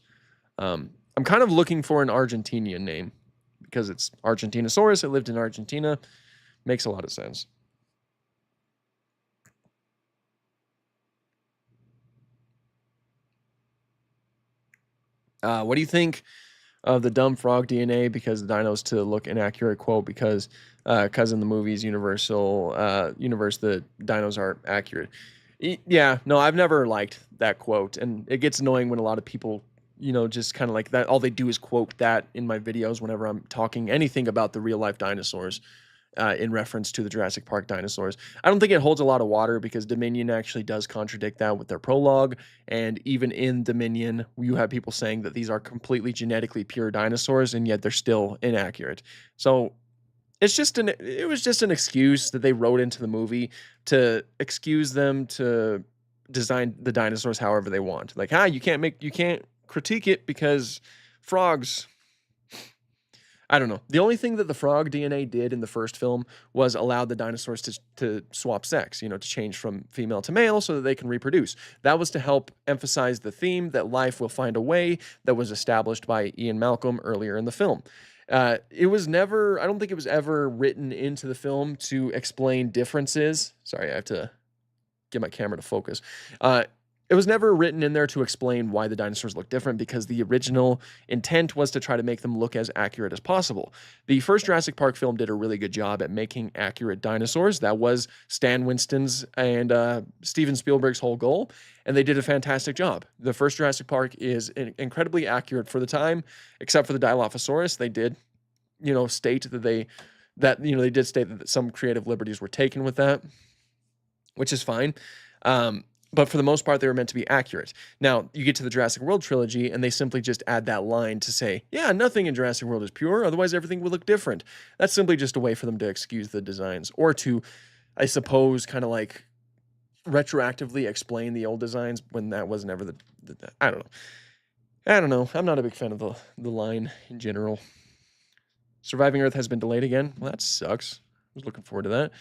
I'm kind of looking for an Argentinian name because it's Argentinosaurus. It lived in Argentina. Makes a lot of sense. What do you think of the dumb frog DNA because the dinos to look inaccurate? Quote, because in the movies universe, the dinos are accurate. Yeah, no, I've never liked that quote, and it gets annoying when a lot of people, you know, just kind of like that. All they do is quote that in my videos whenever I'm talking anything about the real life dinosaurs. In reference to the Jurassic Park dinosaurs. I don't think it holds a lot of water because Dominion actually does contradict that with their prologue. And even in Dominion, you have people saying that these are completely genetically pure dinosaurs, and yet they're still inaccurate. So it was just an excuse that they wrote into the movie to excuse them to design the dinosaurs however they want. Like, you can't critique it because frogs. I don't know. The only thing that the frog DNA did in the first film was allow the dinosaurs to swap sex, you know, to change from female to male so that they can reproduce. That was to help emphasize the theme that life will find a way that was established by Ian Malcolm earlier in the film. I don't think it was ever written into the film to explain differences. Sorry, I have to get my camera to focus. It was never written in there to explain why the dinosaurs look different because the original intent was to try to make them look as accurate as possible. The first Jurassic Park film did a really good job at making accurate dinosaurs. That was Stan Winston's and Steven Spielberg's whole goal, and they did a fantastic job. The first Jurassic Park is incredibly accurate for the time, except for the Dilophosaurus. They did, you know, state that they did state that some creative liberties were taken with that, which is fine. But for the most part, they were meant to be accurate. Now, you get to the Jurassic World trilogy, and they simply just add that line to say, yeah, nothing in Jurassic World is pure, otherwise everything would look different. That's simply just a way for them to excuse the designs, or to, I suppose, kind of like retroactively explain the old designs when that was never I don't know. I'm not a big fan of the line in general. Surviving Earth has been delayed again. Well, that sucks. I was looking forward to that.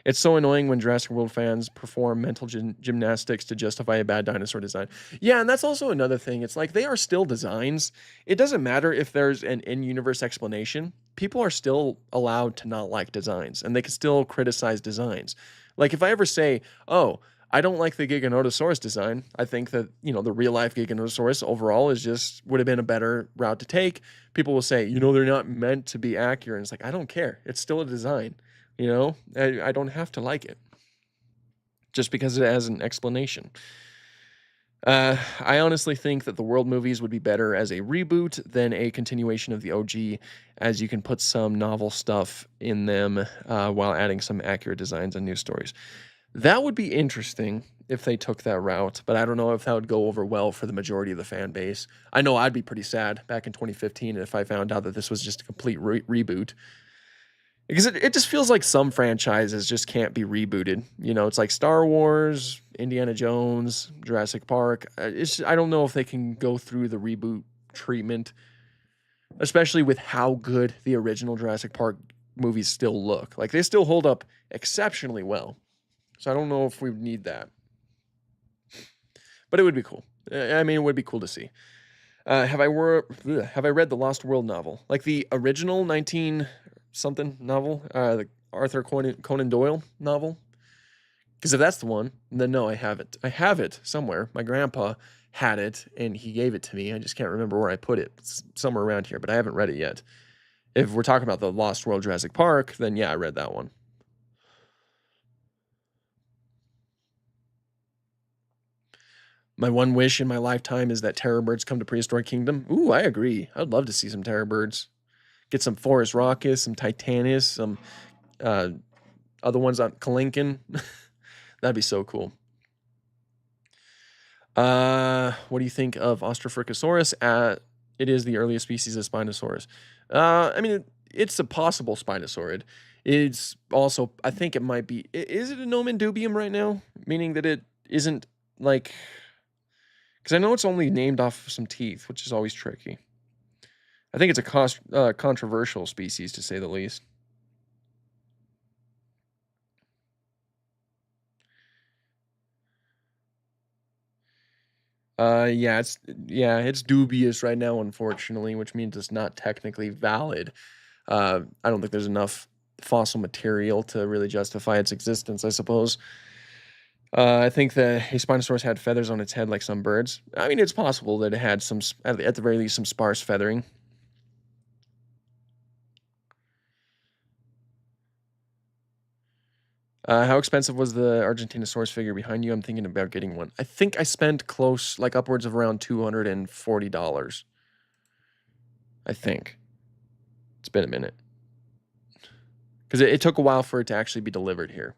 It's so annoying when Jurassic World fans perform mental gymnastics to justify a bad dinosaur design. Yeah, and that's also another thing. It's like they are still designs. It doesn't matter if there's an in-universe explanation. People are still allowed to not like designs, and they can still criticize designs. Like if I ever say, "Oh, I don't like the Giganotosaurus design. I think that, the real life Giganotosaurus overall is just would have been a better route to take." People will say, they're not meant to be accurate. And it's like, I don't care. It's still a design. I don't have to like it just because it has an explanation. I honestly think that the World movies would be better as a reboot than a continuation of the OG, as you can put some novel stuff in them while adding some accurate designs and new stories. That would be interesting if they took that route, but I don't know if that would go over well for the majority of the fan base. I know I'd be pretty sad back in 2015 if I found out that this was just a complete reboot. Because it just feels like some franchises just can't be rebooted. It's like Star Wars, Indiana Jones, Jurassic Park. I don't know if they can go through the reboot treatment, especially with how good the original Jurassic Park movies still look. Like they still hold up exceptionally well. So I don't know if we would need that. But it would be cool. I mean, it would be cool to see. Have I read the Lost World novel, like the original 19 something novel, the Arthur Conan Doyle novel? Because if that's the one, then no, I haven't. I have it somewhere. My grandpa had it, and he gave it to me. I just can't remember where I put it. It's somewhere around here, but I haven't read it yet. If we're talking about the Lost World Jurassic Park, then yeah, I read that one. My one wish in my lifetime is that terror birds come to Prehistoric Kingdom. Ooh, I agree. I'd love to see some terror birds. Get some Forest Raucus, some Titanus, some uh, other ones on Kalinkin. That'd be so cool. What do you think of Australorhynchosaurus? It is the earliest species of Spinosaurus. I mean, it's a possible Spinosaurid. It's also, I think it might be. Is it a nomen dubium right now? Meaning that it isn't like. Because I know it's only named off some teeth, which is always tricky. I think it's a controversial species, to say the least. It's dubious right now, unfortunately, which means it's not technically valid. I don't think there's enough fossil material to really justify its existence, I suppose. I think the Spinosaurus had feathers on its head like some birds. I mean, it's possible that it had some, at the very least, some sparse feathering. How expensive was the Argentinosaurus figure behind you? I'm thinking about getting one. I think I spent close, like upwards of around $240. I think. It's been a minute. Because it took a while for it to actually be delivered here.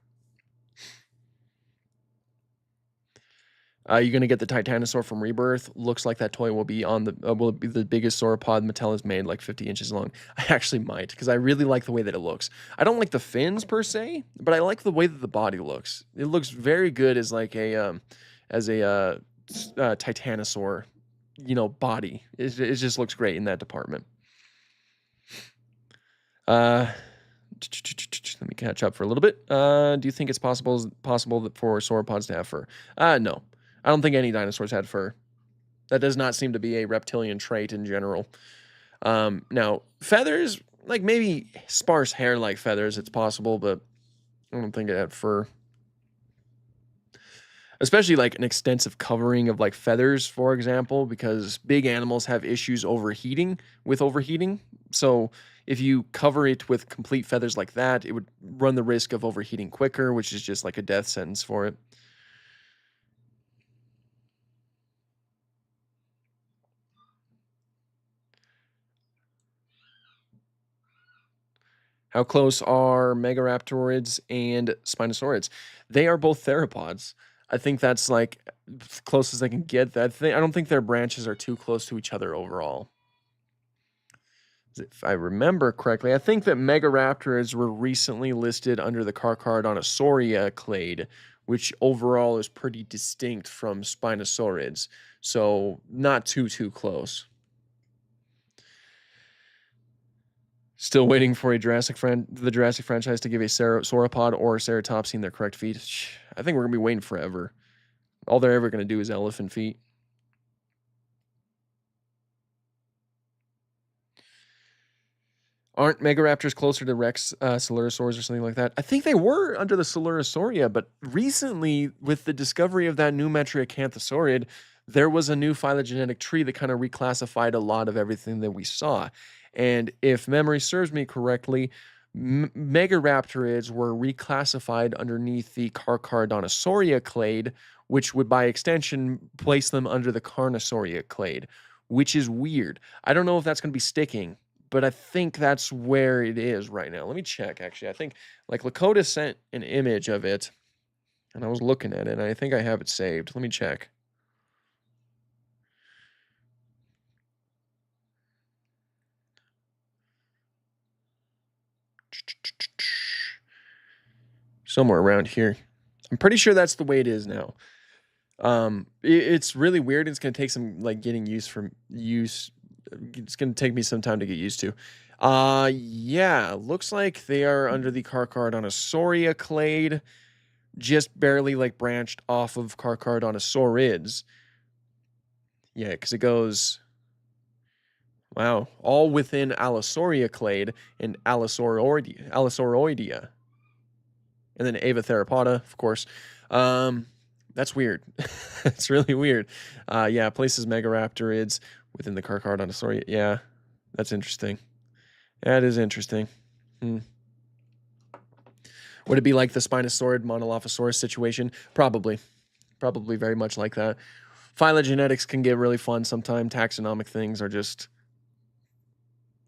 You're gonna get the Titanosaur from Rebirth. Looks like that toy will be the biggest sauropod Mattel has made, like 50 inches long. I actually might, because I really like the way that it looks. I don't like the fins per se, but I like the way that the body looks. It looks very good as like a Titanosaur, body. It just looks great in that department. Let me catch up for a little bit. Do you think it's possible for sauropods to have fur? No. I don't think any dinosaurs had fur. That does not seem to be a reptilian trait in general. Now, feathers, like maybe sparse hair like feathers, it's possible, but I don't think it had fur. Especially like an extensive covering of like feathers, for example, because big animals have issues with overheating. So if you cover it with complete feathers like that, it would run the risk of overheating quicker, which is just like a death sentence for it. How close are Megaraptorids and Spinosaurids? They are both theropods. I think that's like close as I can get. I don't think their branches are too close to each other overall. If I remember correctly, I think that Megaraptorids were recently listed under the Carcharodontosaurida clade, which overall is pretty distinct from Spinosaurids. So not too close. Still waiting for the Jurassic franchise to give a sauropod or ceratopsine their correct feet. I think we're gonna be waiting forever. All they're ever gonna do is elephant feet. Aren't Megaraptors closer to Rex Coelurosaurs or something like that? I think they were under the Coelurosauria, but recently, with the discovery of that new Metriacanthosaurid, there was a new phylogenetic tree that kind of reclassified a lot of everything that we saw. And if memory serves me correctly, Megaraptorids were reclassified underneath the Carcharodontisauria clade, which would by extension place them under the Carnosauria clade, which is weird. I don't know if that's going to be sticking, but I think that's where it is right now. Let me check, actually. I think, like, Lakota sent an image of it, and I was looking at it, and I think I have it saved. Let me check. Somewhere around here. I'm pretty sure that's the way it is now. It's really weird. It's going to take some, like, getting used. It's going to take me some time to get used to. Yeah, looks like they are under the Carcharodontisauria clade, just barely, like, branched off of Carcharodontisaurids. Yeah, because it goes, wow, all within Allosauria clade and Allosauroidea. And then Avatheropoda, of course. That's weird. It's really weird. Yeah, places Megaraptorids within the Carcharodontisauria. Yeah, that's interesting. That is interesting. Would it be like the Spinosaurid Monolophosaurus situation? Probably. Probably very much like that. Phylogenetics can get really fun sometimes. Taxonomic things are just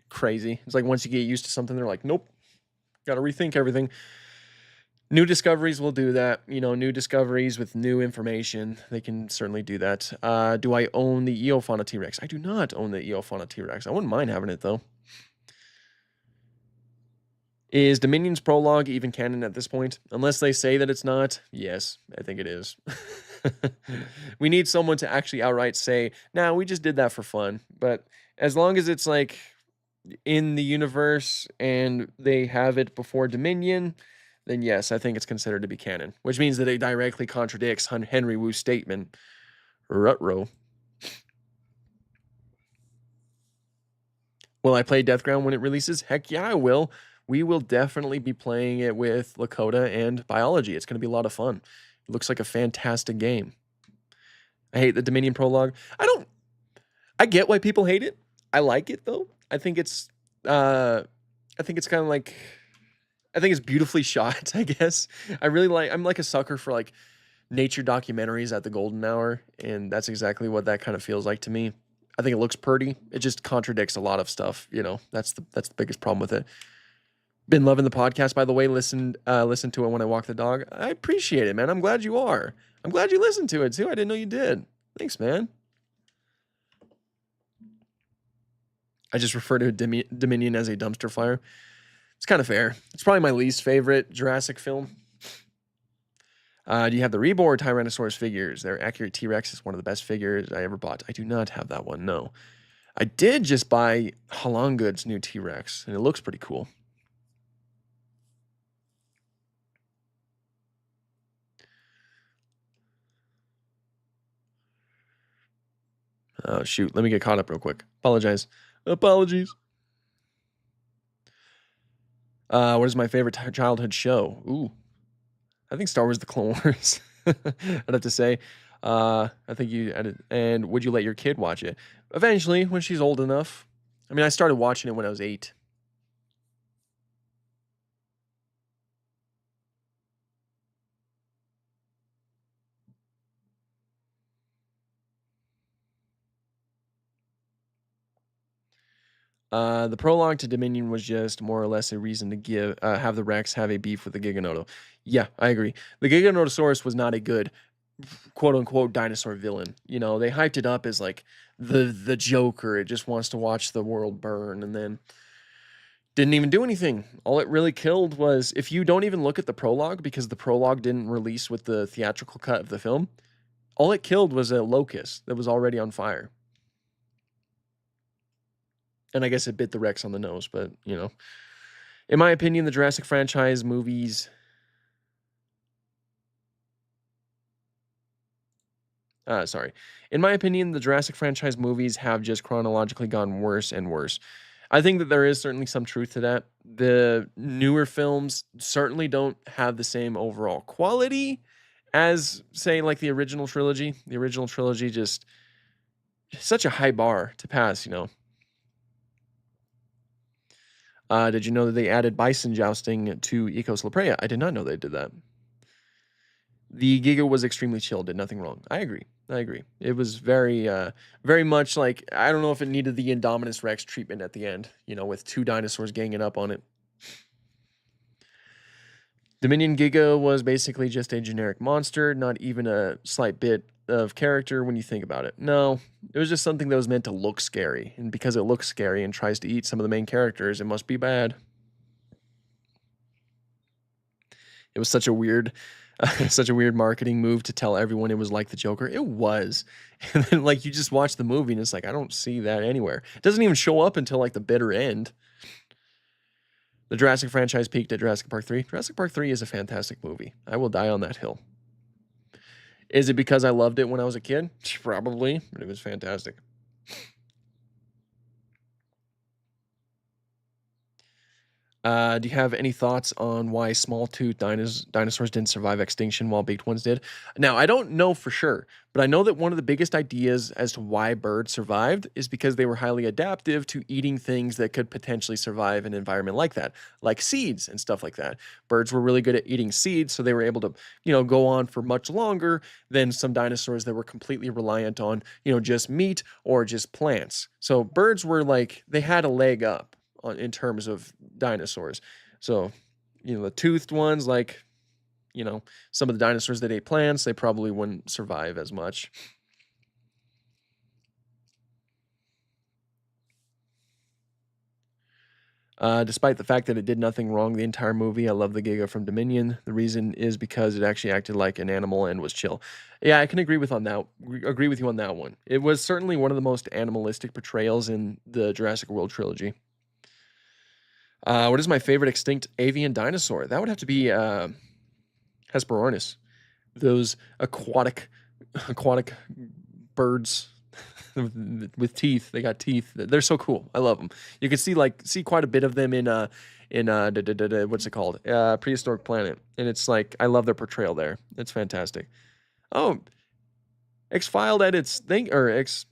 crazy. It's like once you get used to something, they're like, nope, got to rethink everything. New discoveries will do that. You know, new discoveries with new information, they can certainly do that. Do I own the Eofauna T-Rex? I do not own the Eofauna T-Rex. I wouldn't mind having it, though. Is Dominion's prologue even canon at this point? Unless they say that it's not, yes, I think it is. We need someone to actually outright say, nah, we just did that for fun. But as long as it's, like, in the universe and they have it before Dominion, then yes, I think it's considered to be canon, which means that it directly contradicts Henry Wu's statement. Rutrow. Will I play Deathground when it releases? Heck yeah, I will. We will definitely be playing it with Lakota and Biology. It's going to be a lot of fun. It looks like a fantastic game. I hate the Dominion prologue. I get why people hate it. I like it, though. I think it's kind of like, I think it's beautifully shot, I guess. I'm like a sucker for, like, nature documentaries at the golden hour, and that's exactly what that kind of feels like to me. I think it looks pretty. It just contradicts a lot of stuff, you know. That's the biggest problem with it. Been loving the podcast, by the way. Listen to it when I walk the dog. I appreciate it, man. I'm glad you are. I'm glad you listened to it too. I didn't know you did. Thanks, man. I just refer to Dominion as a dumpster fire. It's kind of fair. It's probably my least favorite Jurassic film. Do you have the Reborn Tyrannosaurus figures? Their accurate T-Rex is one of the best figures I ever bought. I do not have that one, no. I did just buy Halangood's new T-Rex, and it looks pretty cool. Oh, shoot. Let me get caught up real quick. Apologies. What is my favorite childhood show? Ooh. I think Star Wars The Clone Wars. I'd have to say. I think you added. And would you let your kid watch it? Eventually, when she's old enough. I mean, I started watching it when I was 8. The prologue to Dominion was just more or less a reason to have the Rex have a beef with the Giganoto. Yeah, I agree. The Giganotosaurus was not a good quote unquote dinosaur villain. You know, they hyped it up as like the Joker. It just wants to watch the world burn, and then didn't even do anything. All it really killed was, if you don't even look at the prologue, because the prologue didn't release with the theatrical cut of the film, all it killed was a locust that was already on fire. And I guess it bit the Rex on the nose, but you know, in my opinion, the Jurassic franchise movies. Sorry. In my opinion, the Jurassic franchise movies have just chronologically gone worse and worse. I think that there is certainly some truth to that. The newer films certainly don't have the same overall quality as, say, like the original trilogy. The original trilogy just such a high bar to pass, you know. Did you know that they added bison jousting to Ecos La Brea? I did not know they did that. The Giga was extremely chill, did nothing wrong. I agree. I agree. It was very much like, I don't know if it needed the Indominus Rex treatment at the end, you know, with two dinosaurs ganging up on it. Dominion Giga was basically just a generic monster, not even a slight bit of character when you think about it. No, it was just something that was meant to look scary, and because it looks scary and tries to eat some of the main characters, it must be bad. It was such a weird such a weird marketing move to tell everyone it was like the Joker. It was. And then like you just watch the movie and it's like I don't see that anywhere. It doesn't even show up until like the bitter end. The Jurassic franchise peaked at Jurassic Park 3. Jurassic Park 3 is a fantastic movie. I will die on that hill. Is it because I loved it when I was a kid? Probably, but it was fantastic. Do you have any thoughts on why small-toothed dinosaurs didn't survive extinction while big ones did? Now, I don't know for sure, but I know that one of the biggest ideas as to why birds survived is because they were highly adaptive to eating things that could potentially survive in an environment like that, like seeds and stuff like that. Birds were really good at eating seeds, so they were able to, you know, go on for much longer than some dinosaurs that were completely reliant on, you know, just meat or just plants. So birds were like, they had a leg up in terms of dinosaurs. So, you know, the toothed ones, like, you know, some of the dinosaurs that ate plants, they probably wouldn't survive as much. Despite the fact that it did nothing wrong the entire movie, I love the Giga from Dominion. The reason is because it actually acted like an animal and was chill. Yeah, I can agree with you on that one. It was certainly one of the most animalistic portrayals in the Jurassic World trilogy. What is my favorite extinct avian dinosaur? That would have to be Hesperornis. Those aquatic birds with teeth. They got teeth. They're so cool. I love them. You can see quite a bit of them in what's it called? Prehistoric Planet. And it's like I love their portrayal there. It's fantastic. Oh, X-Filed edits. Xphil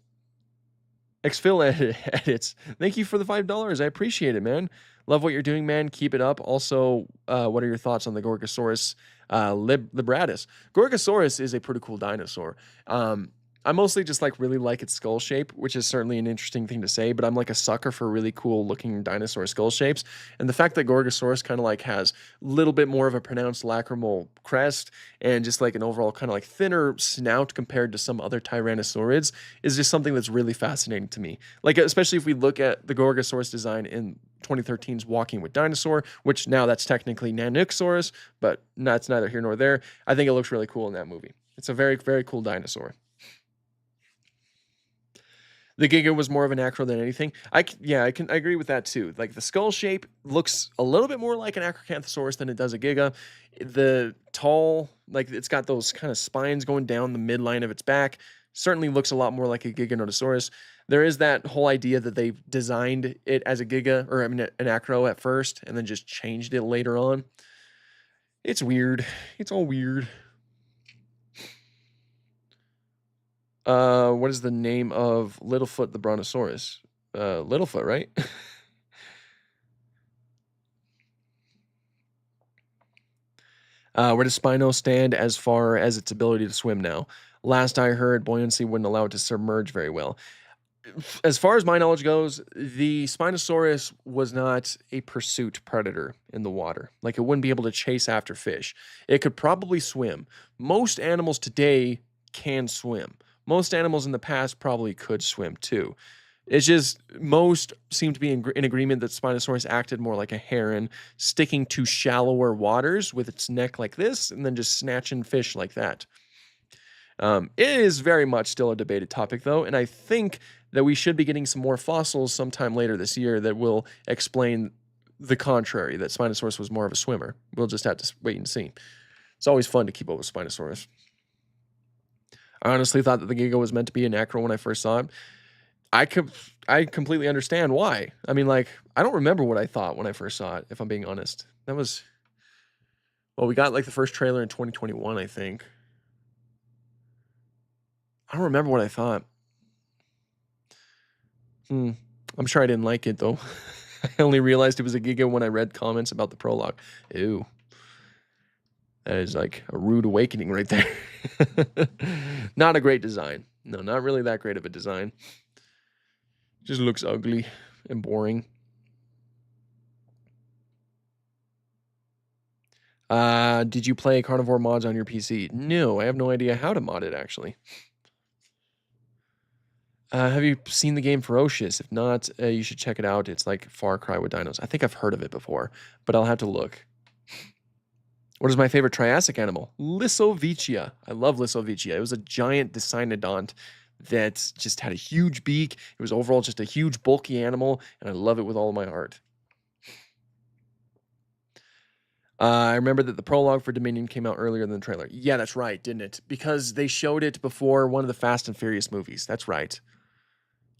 edits. Thank you for the $5. I appreciate it, man. Love what you're doing, man. Keep it up. Also, what are your thoughts on the Gorgosaurus libratus? Gorgosaurus is a pretty cool dinosaur. I mostly just really like its skull shape, which is certainly an interesting thing to say, but I'm like a sucker for really cool looking dinosaur skull shapes. And the fact that Gorgosaurus kind of has a little bit more of a pronounced lacrimal crest and just like an overall kind of thinner snout compared to some other Tyrannosaurids is just something that's really fascinating to me. Like, especially if we look at the Gorgosaurus design in 2013's Walking with Dinosaur, which now that's technically Nanooksaurus, but that's neither here nor there. I think it looks really cool in that movie. It's a very, very cool dinosaur. The Giga was more of an acro than anything. I agree with that too. Like the skull shape looks a little bit more like an Acrocanthosaurus than it does a Giga. The tall, it's got those kind of spines going down the midline of its back. Certainly looks a lot more like a Giganotosaurus. There is that whole idea that they've designed it as a Giga, or I mean an acro at first, and then just changed it later on. It's weird. It's all weird. What is the name of Littlefoot the Brontosaurus? Littlefoot, right? Where does Spino stand as far as its ability to swim now? Last I heard, buoyancy wouldn't allow it to submerge very well. As far as my knowledge goes, the Spinosaurus was not a pursuit predator in the water. Like, it wouldn't be able to chase after fish. It could probably swim. Most animals today can swim. Most animals in the past probably could swim too. It's just most seem to be in agreement that Spinosaurus acted more like a heron, sticking to shallower waters with its neck like this, and then just snatching fish like that. It is very much still a debated topic, though, and I think that we should be getting some more fossils sometime later this year that will explain the contrary, that Spinosaurus was more of a swimmer. We'll just have to wait and see. It's always fun to keep up with Spinosaurus. I honestly thought that the Giga was meant to be an acro when I first saw it. I completely understand why. I mean, like, I don't remember what I thought when I first saw it, if I'm being honest. That was... Well, we got, like, the first trailer in 2021, I think. I don't remember what I thought. I'm sure I didn't like it, though. I only realized it was a Giga when I read comments about the prologue. Ew. That is, like, a rude awakening right there. Not a great design. No, not really that great of a design. Just looks ugly and boring. Did you play carnivore mods on your PC? No, I have no idea how to mod it, actually. Have you seen the game Ferocious? If not, you should check it out. It's like Far Cry with dinos. I think I've heard of it before, but I'll have to look. What is my favorite Triassic animal? Lissovicia. I love Lissovicia. It was a giant Dicynodont that just had a huge beak. It was overall just a huge, bulky animal, and I love it with all of my heart. I remember that the prologue for Dominion came out earlier than the trailer. Yeah, that's right, didn't it? Because they showed it before one of the Fast and Furious movies. That's right.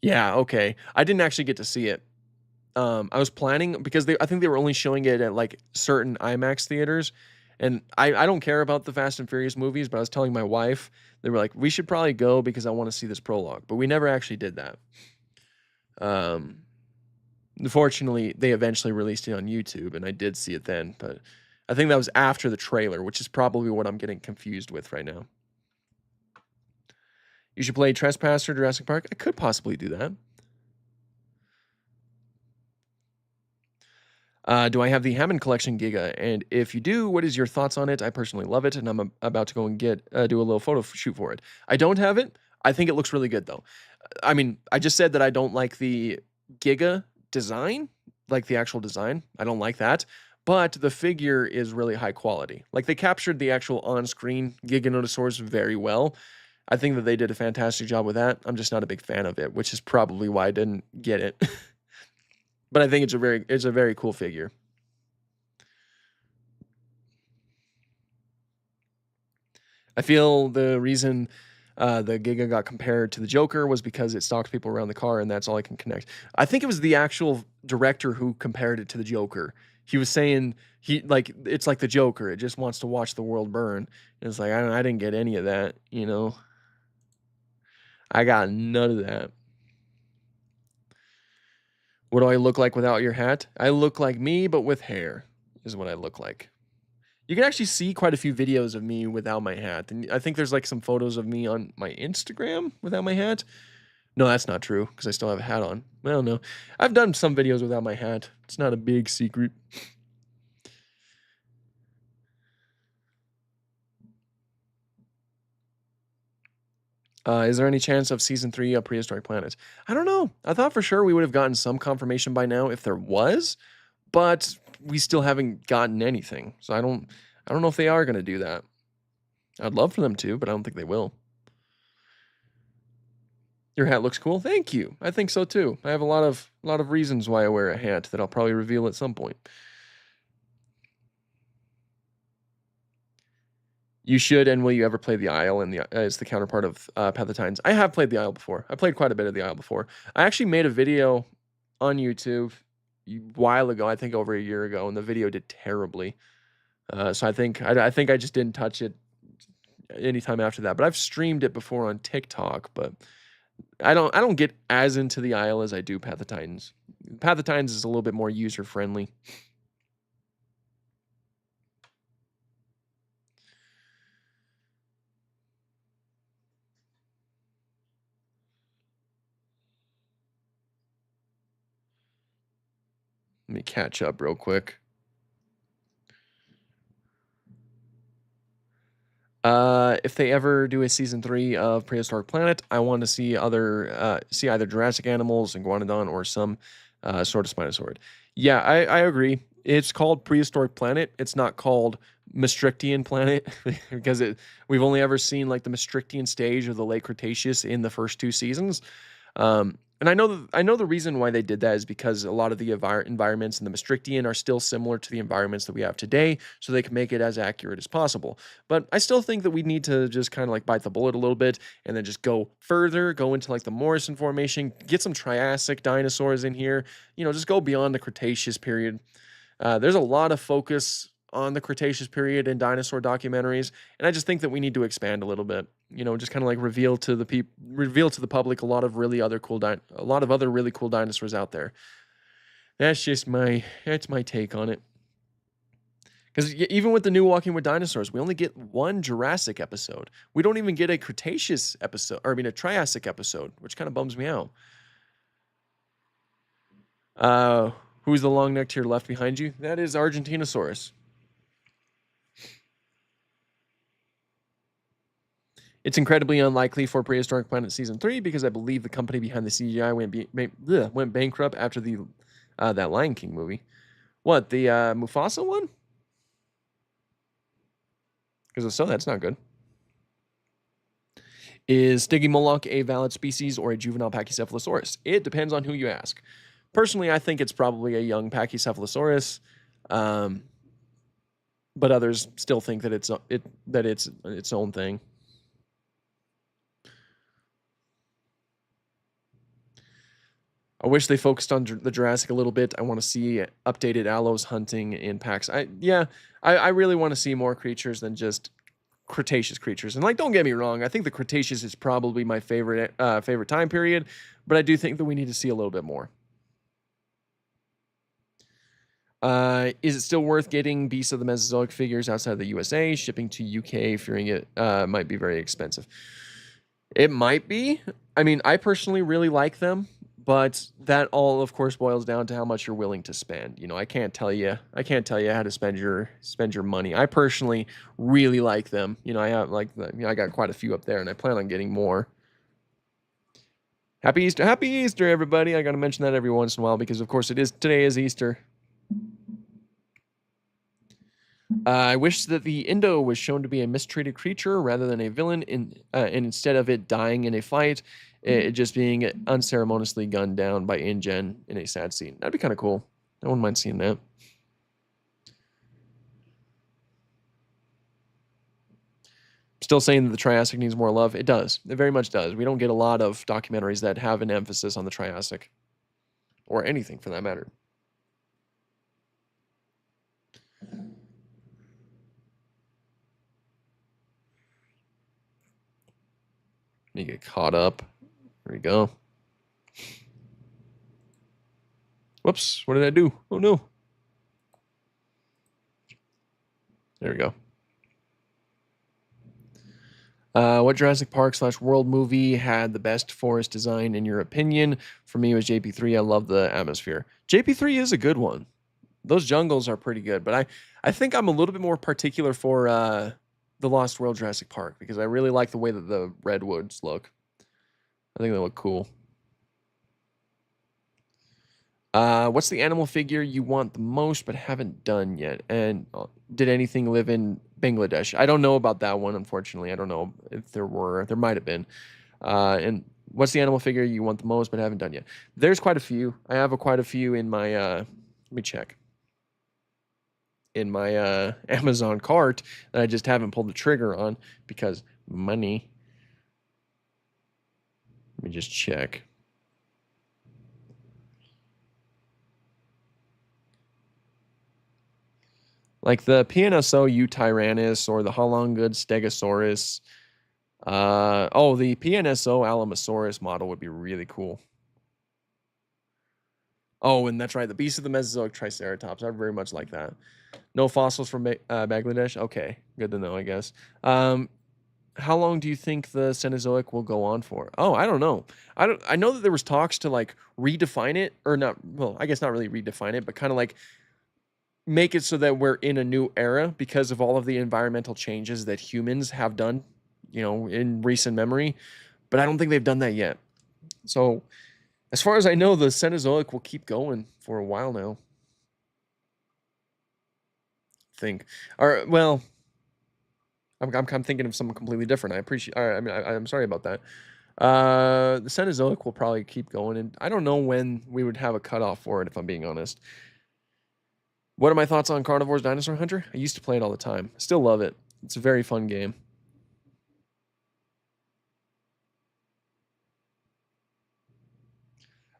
Yeah, okay. I didn't actually get to see it. I was planning, because I think they were only showing it at, like, certain IMAX theaters. And I don't care about the Fast and Furious movies, but I was telling my wife, they were like, we should probably go because I want to see this prologue. But we never actually did that. Unfortunately, they eventually released it on YouTube, and I did see it then. But I think that was after the trailer, which is probably what I'm getting confused with right now. You should play Trespasser, Jurassic Park. I could possibly do that. Do I have the Hammond Collection Giga? And if you do, what is your thoughts on it? I personally love it, and I'm about to go and do a little photo shoot for it. I don't have it. I think it looks really good, though. I mean, I just said that I don't like the Giga design, like the actual design. I don't like that. But the figure is really high quality. Like, they captured the actual on-screen Giganotosaurus very well. I think that they did a fantastic job with that. I'm just not a big fan of it, which is probably why I didn't get it. But I think it's a very cool figure. I feel the reason the Giga got compared to the Joker was because it stalked people around the car, and that's all I can connect. I think it was the actual director who compared it to the Joker. He was saying it's like the Joker. It just wants to watch the world burn. And it's like, I didn't get any of that, you know. I got none of that. What do I look like without your hat? I look like me, but with hair, is what I look like. You can actually see quite a few videos of me without my hat. And I think there's like some photos of me on my Instagram without my hat. No, that's not true, because I still have a hat on. Well, no. I've done some videos without my hat. It's not a big secret. Is there any chance of Season 3 of Prehistoric Planet? I don't know. I thought for sure we would have gotten some confirmation by now if there was, but we still haven't gotten anything. So I don't know if they are going to do that. I'd love for them to, but I don't think they will. Your hat looks cool. Thank you. I think so too. I have a lot of reasons why I wear a hat that I'll probably reveal at some point. You should, and will you ever play the Isle as the counterpart of Path of Titans? I have played the Isle before. I played quite a bit of the Isle before. I actually made a video on YouTube a while ago, I think over a year ago, and the video did terribly. So I think I just didn't touch it anytime after that. But I've streamed it before on TikTok, but I don't get as into the Isle as I do Path of Titans. Path of Titans is a little bit more user friendly. Let me catch up real quick. If they ever do a Season 3 of Prehistoric Planet, I want to see either Jurassic animals, Iguanodon, or some sort of Spinosaurid. Yeah, I agree. It's called Prehistoric Planet. It's not called Maastrichtian Planet because we've only ever seen like the Maastrichtian stage of the late Cretaceous in the first 2 seasons. And I know the reason why they did that is because a lot of the environments in the Maastrichtian are still similar to the environments that we have today, so they can make it as accurate as possible. But I still think that we need to just kind of like bite the bullet a little bit and then just go further, go into like the Morrison Formation, get some Triassic dinosaurs in here, just go beyond the Cretaceous period. There's a lot of focus on the Cretaceous period in dinosaur documentaries, and I just think that we need to expand a little bit. Just kind of like reveal to the public a lot of a lot of other really cool dinosaurs out there. That's my take on it. Because even with the new Walking with Dinosaurs, we only get one Jurassic episode. We don't even get a Cretaceous episode, or I mean a Triassic episode, which kind of bums me out. Who's the long neck to your left behind you? That is Argentinosaurus. It's incredibly unlikely for Prehistoric Planet Season 3 because I believe the company behind the CGI went bankrupt after that Lion King movie. What, the Mufasa one? Because if so, that's not good. Is Stygimoloch a valid species or a juvenile Pachycephalosaurus? It depends on who you ask. Personally, I think it's probably a young Pachycephalosaurus, but others still think that it's its own thing. I wish they focused on the Jurassic a little bit. I want to see updated aloes hunting in packs. I really want to see more creatures than just Cretaceous creatures. And like, don't get me wrong, I think the Cretaceous is probably my favorite time period, but I do think that we need to see a little bit more. Is it still worth getting Beasts of the Mesozoic figures outside of the USA? Shipping to UK, fearing it might be very expensive. It might be. I mean, I personally really like them. But that all, of course, boils down to how much you're willing to spend. I can't tell you how to spend your money. I personally really like them. I have I got quite a few up there, and I plan on getting more. Happy Easter, everybody! I got to mention that every once in a while because, of course, today is Easter. I wish that the Indo was shown to be a mistreated creature rather than a villain, and instead of it dying in a fight, it just being unceremoniously gunned down by InGen in a sad scene. That'd be kind of cool. I wouldn't mind seeing that. Still saying that the Triassic needs more love. It does. It very much does. We don't get a lot of documentaries that have an emphasis on the Triassic, or anything for that matter. You get caught up. There we go. Whoops, what did I do? Oh no. There we go. What Jurassic Park / World movie had the best forest design in your opinion? For me, it was JP3. I love the atmosphere. JP3 is a good one. Those jungles are pretty good, but I think I'm a little bit more particular for the Lost World Jurassic Park because I really like the way that the redwoods look. I think they look cool. What's the animal figure you want the most but haven't done yet? And did anything live in Bangladesh? I don't know about that one, unfortunately. I don't know if there were. There might have been. And what's the animal figure you want the most but haven't done yet? There's quite a few. I have quite a few in my, let me check. In my Amazon cart that I just haven't pulled the trigger on because money. Let me just check. Like the PNSO Utyrannus or the Holongood Stegosaurus. The PNSO Alamosaurus model would be really cool. Oh, and that's right. The Beast of the Mesozoic Triceratops. I very much like that. No fossils from Bangladesh? Okay. Good to know, I guess. How long do you think the Cenozoic will go on for? Oh, I don't know. I know that there was talks to like redefine it or not. Well, I guess not really redefine it, but kind of like make it so that we're in a new era because of all of the environmental changes that humans have done, in recent memory. But I don't think they've done that yet. So as far as I know, the Cenozoic will keep going for a while now. I'm thinking of something completely different. I'm sorry about that. The Cenozoic will probably keep going, and I don't know when we would have a cutoff for it, if I'm being honest. What are my thoughts on Carnivore's Dinosaur Hunter? I used to play it all the time. Still love it. It's a very fun game.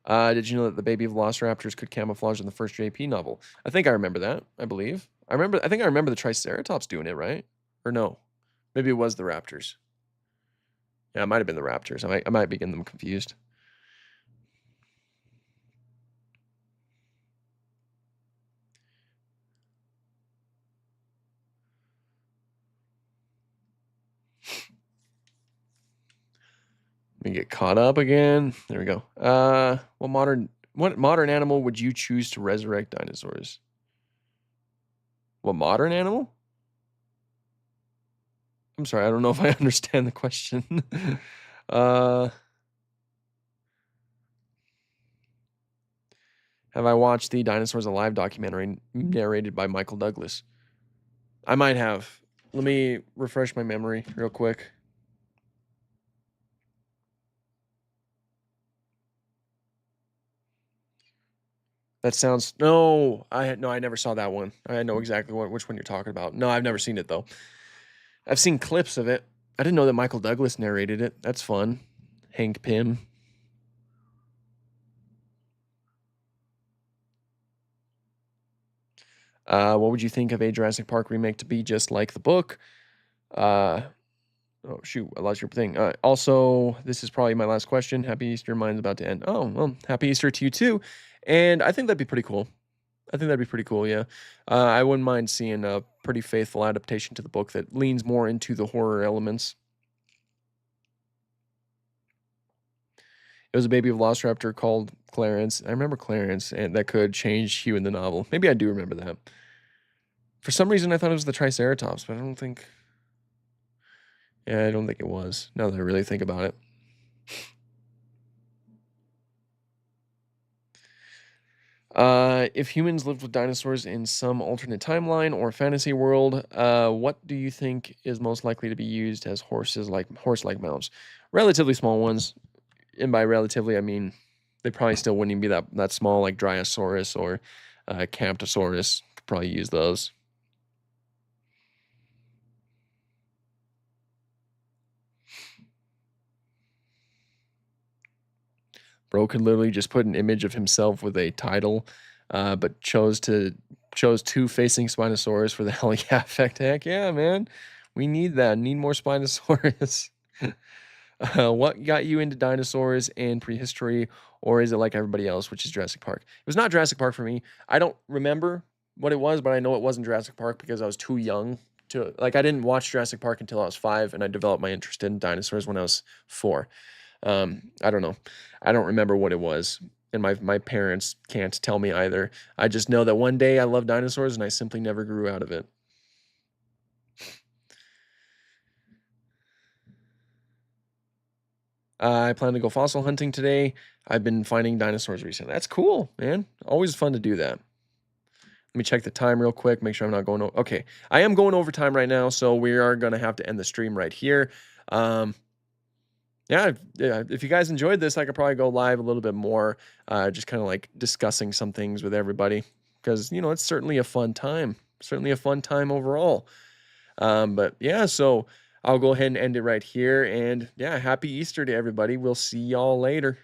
Did you know that the baby velociraptors could camouflage in the first JP novel? I think I remember that. I believe. I think I remember the Triceratops doing it, right? Or no? Maybe it was the raptors. Yeah, it might have been the raptors. I might be getting them confused. Let me get caught up again. There we go. What modern animal would you choose to resurrect dinosaurs? What modern animal? I'm sorry, I don't know if I understand the question. Have I watched the Dinosaurs Alive documentary narrated by Michael Douglas? I might have. Let me refresh my memory real quick. That sounds no. I never saw that one. I know exactly which one you're talking about. No, I've never seen it though. I've seen clips of it. I didn't know that Michael Douglas narrated it. That's fun. Hank Pym. What would you think of a Jurassic Park remake to be just like the book? Oh shoot, I lost your thing. Also, this is probably my last question. Happy Easter. Mine's about to end. Oh, well, happy Easter to you too. And I think that'd be pretty cool. I think that'd be pretty cool, yeah. I wouldn't mind seeing a pretty faithful adaptation to the book that leans more into the horror elements. It was a baby velociraptor called Clarence. I remember Clarence, and that could change hue in the novel. Maybe I do remember that. For some reason, I thought it was the Triceratops, but I don't think... Yeah, I don't think it was, now that I really think about it. If humans lived with dinosaurs in some alternate timeline or fantasy world, what do you think is most likely to be used as horse-like mounts? Relatively small ones, and by relatively, I mean they probably still wouldn't even be that small, like Dryosaurus or Camptosaurus. Could probably use those. Bro could literally just put an image of himself with a title, but chose two facing Spinosaurus for the hell yeah effect. Heck yeah, man. We need that. Need more Spinosaurus. What got you into dinosaurs and prehistory, or is it like everybody else, which is Jurassic Park? It was not Jurassic Park for me. I don't remember what it was, but I know it wasn't Jurassic Park because I was too young to like. I didn't watch Jurassic Park until I was 5, and I developed my interest in dinosaurs when I was 4. I don't know. I don't remember what it was, and my parents can't tell me either. I just know that one day I loved dinosaurs, and I simply never grew out of it. I plan to go fossil hunting today. I've been finding dinosaurs recently. That's cool, man. Always fun to do that. Let me check the time real quick, make sure I'm not going over. Okay, I am going over time right now, so we are going to have to end the stream right here. Yeah, if you guys enjoyed this, I could probably go live a little bit more, just kind of like discussing some things with everybody, because, you know, it's certainly a fun time. Certainly a fun time overall. But yeah, so I'll go ahead and end it right here. And yeah, happy Easter to everybody. We'll see y'all later.